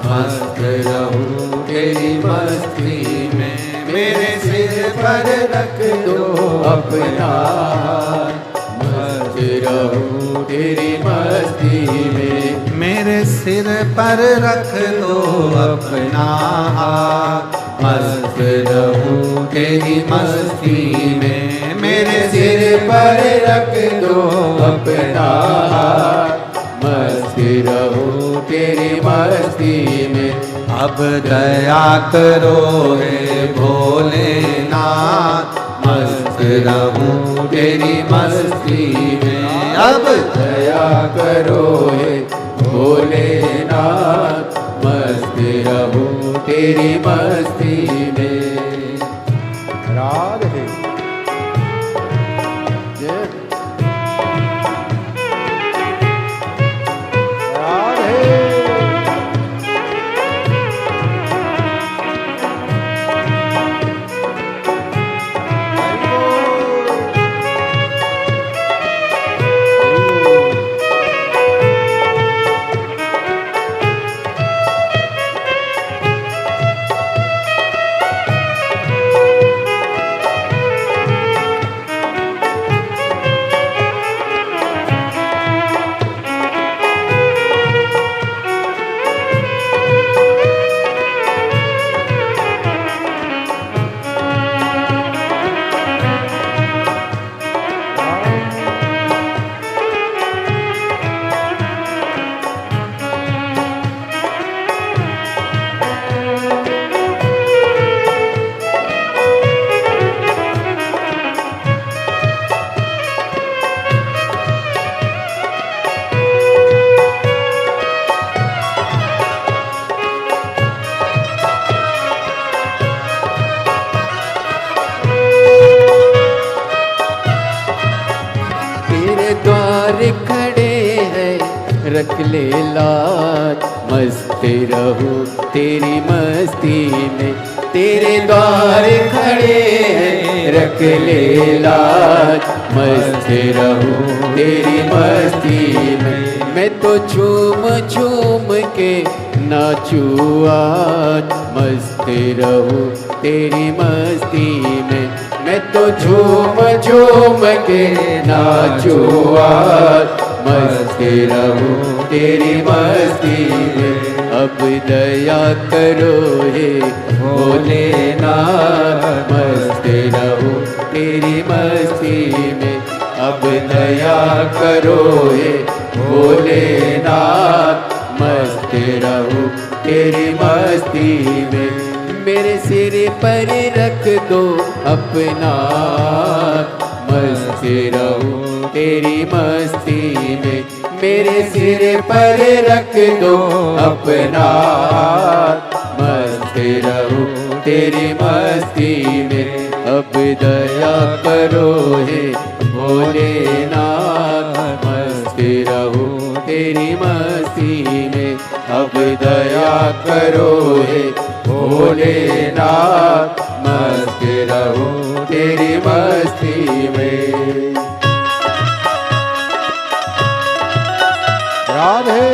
मस्त रहूं तेरी मस्ती में। मेरे सिर पर रख दो अपना, मस्त रहूं तेरी मस्ती में। मेरे सिर पर रख दो अपना, मस्त रहूं तेरी मस्ती में। मेरे सिर पर रख दो अपना, मस्त रहूं तेरी मस्ती में। अब दया करो हे भोलेनाथ, मस्त रहूं तेरी मस्ती में। अब दया करो हे भोलेनाथ, मस्त रहूं तेरी मस्ती में। राधे रख ले लाज, मस्त रहूं तेरी मस्ती में। तेरे द्वार खड़े हैं रख ले लाज, मस्त रहूं तेरी मस्ती में। मैं तो झूम झूम के नाचूं आज, मस्त रहूं तेरी मस्ती में। मैं तो झूम झूम के नाचूं आज, मस्त रहूं तेरी मस्ती में। अब दया करो हे भोलेनाथ, मस्त रहूं तेरी मस्ती में। अब दया करो हे भोलेनाथ, मस्त रहूं तेरी मस्ती में। मेरे सिर पर रख दो अपना, मस्त रहूं तेरी मस्ती में। मेरे सिर पर रख दो अपना, मस्त रहूं तेरी मस्ती में। अब दया करो हे भोलेनाथ, मस्त रहूं तेरी मस्ती में। अब दया करो हे भोलेनाथ, मस्त रहूं तेरी मस्ती में। राधे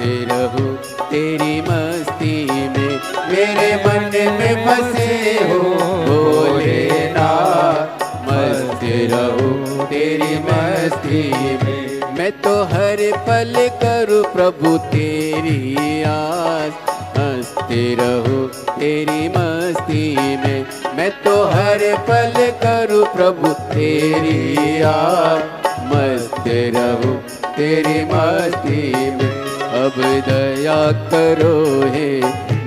रहूं तेरी मस्ती में। मेरे मन में बसे हो भोलेनाथ, मस्त रहूं तेरी मस्ती में। मैं तो हर पल करूं प्रभु तेरी आस, मस्त रहूं तेरी मस्ती में। मैं तो हर पल करूं प्रभु तेरी आस, मस्त रहूं तेरी मस्ती में। अब दया करो हे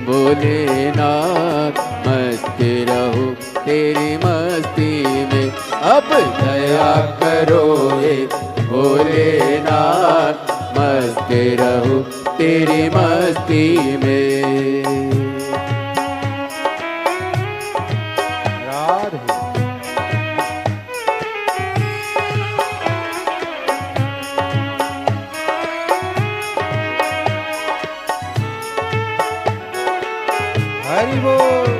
भोलेनाथ, मस्त रहूं तेरी मस्ती में। अब दया करो हे भोलेनाथ, मस्त रहूं तेरी मस्ती में। राधे हरि बोल।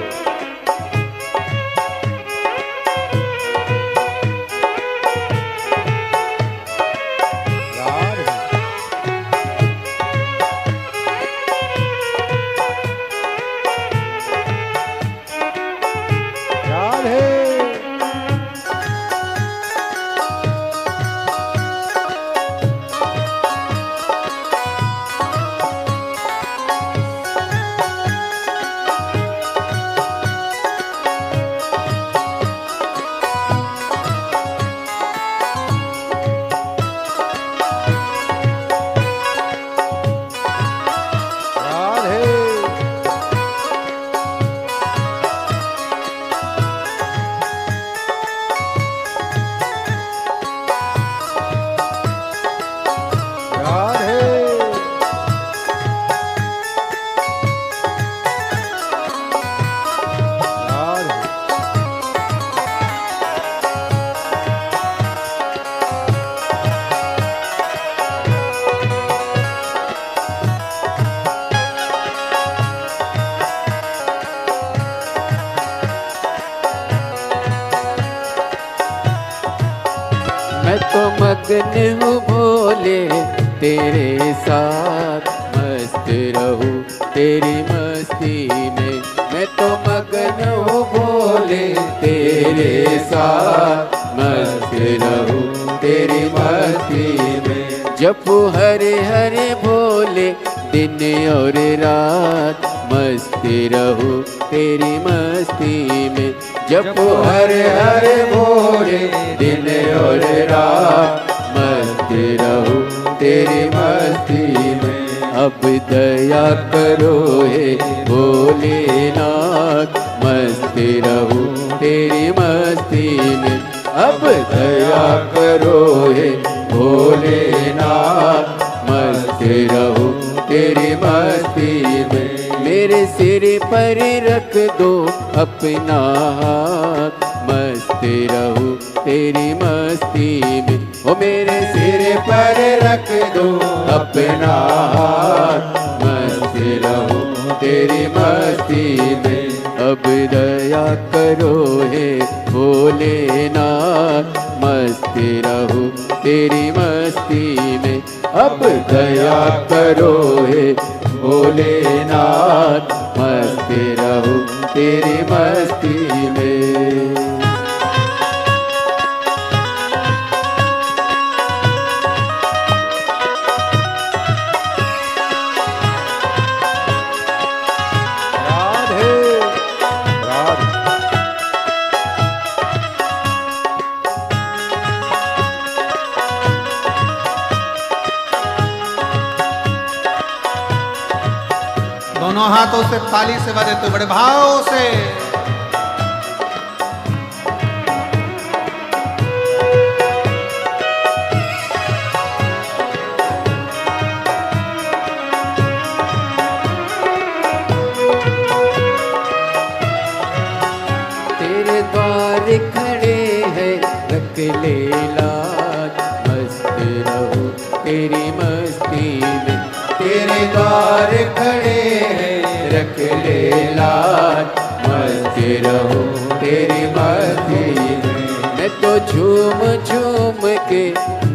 मैं तो मगन हूँ भोले तेरे साथ, मस्त रहूं तेरी मस्ती में। मैं तो मगन हूँ भोले तेरे साथ, मस्त रहूं तेरी मस्ती में। जपू हरे हरे भोले दिन और रात, मस्त रहूं तेरी मस्ती में। जपू हरे हरे भोले दिन और रात, मस्त रहूं तेरी मस्ती में। अब दया करो हे भोलेनाथ, मस्त रहूं तेरी मस्ती में। अब दया करो हे भोलेनाथ, मस्त रहूं तेरी मस्ती में। मेरे सिर पर रख दो अपना हाथ, मस्त रहूं तेरी मस्ती में। ओ मेरे सिर पर रख दो अपना हाथ, मस्त रहूं तेरी मस्ती में। अब दया करो हे भोलेनाथ, मस्त रहूं तेरी मस्ती में। अब दया करो हे भोलेनाथ, मस्त रहूं तेरी मस्ती में। दोनों हाथों से ताली से बजे तो बड़े भाव से। तेरे द्वार खड़े हैं रख ले लाज, मस्त रहूं तेरी मस्ती में। तेरे द्वार खड़े हैं रख ले लाज, मस्त रहूं तेरी मस्ती में। मैं तो झूम झूम के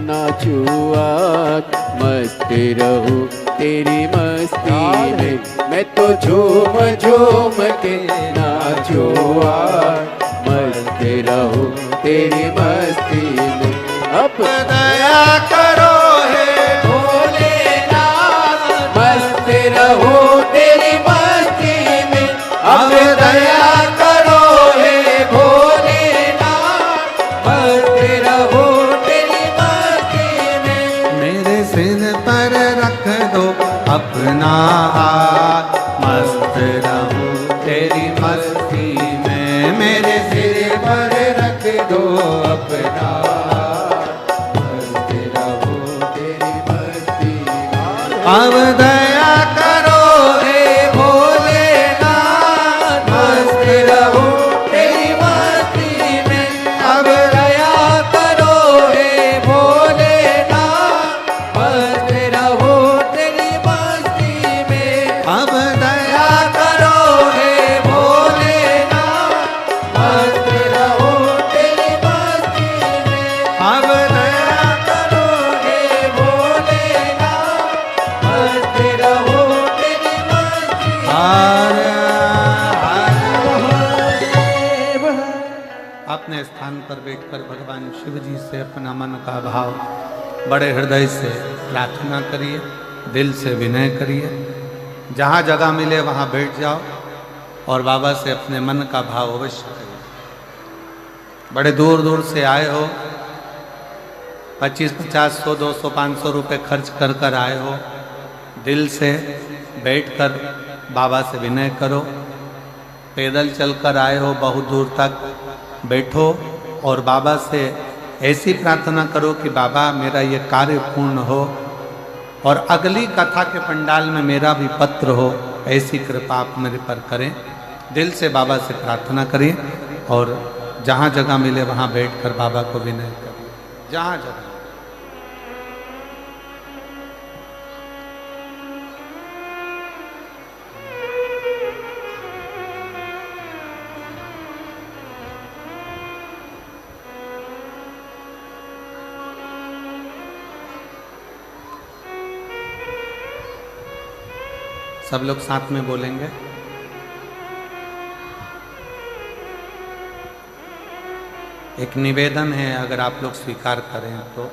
नाचूं आज, मस्त रहूं तेरी मस्ती में, मैं तो झूम झूम के नाचूं आज, मस्त रहूं तेरी मस्ती में। अब दया करो हे भोलेनाथ, मस्त रहूं तेरी मस्ती में। अब दया करो हे भोलेनाथ, मस्त रहूं तेरी मस्ती में। मेरे सिर पर रख दो अपना हाथ, मस्त रहूं तेरी मस्ती में। मेरे सिर पर रख दो अपना हाथ, मस्त रहूं तेरी मस्ती में। अब दया करो हे भोलेनाथ, मस्त रहूं तेरी मस्ती में। अब दया करो हे भोलेनाथ, मस्त रहूं तेरी मस्ती में। अब दया करो हे भोलेनाथ, मस्त रहूं तेरी मस्ती में। अब दया करो हे भोलेनाथ, मस्त रहूं तेरी मस्ती में। हर अपने स्थान पर बैठकर भगवान शिव जी से अपना मन का भाव बड़े हृदय से प्रार्थना करिए, दिल से विनय करिए। जहाँ जगह मिले वहाँ बैठ जाओ और बाबा से अपने मन का भाव अवश्य करिए। बड़े दूर दूर से आए हो, 25, 50, 100, 200, 500 रुपये खर्च कर कर आए हो, दिल से बैठकर बाबा से विनय करो। पैदल चलकर आए हो बहुत दूर तक, बैठो और बाबा से ऐसी प्रार्थना करो कि बाबा मेरा ये कार्य पूर्ण हो और अगली कथा के पंडाल में मेरा भी पत्र हो, ऐसी कृपा आप मेरे पर करें। दिल से बाबा से प्रार्थना करिए और जहाँ जगह मिले वहाँ बैठकर बाबा को विनय करिए, जहाँ जगह। सब लोग साथ में बोलेंगे। एक निवेदन है, अगर आप लोग स्वीकार करें तो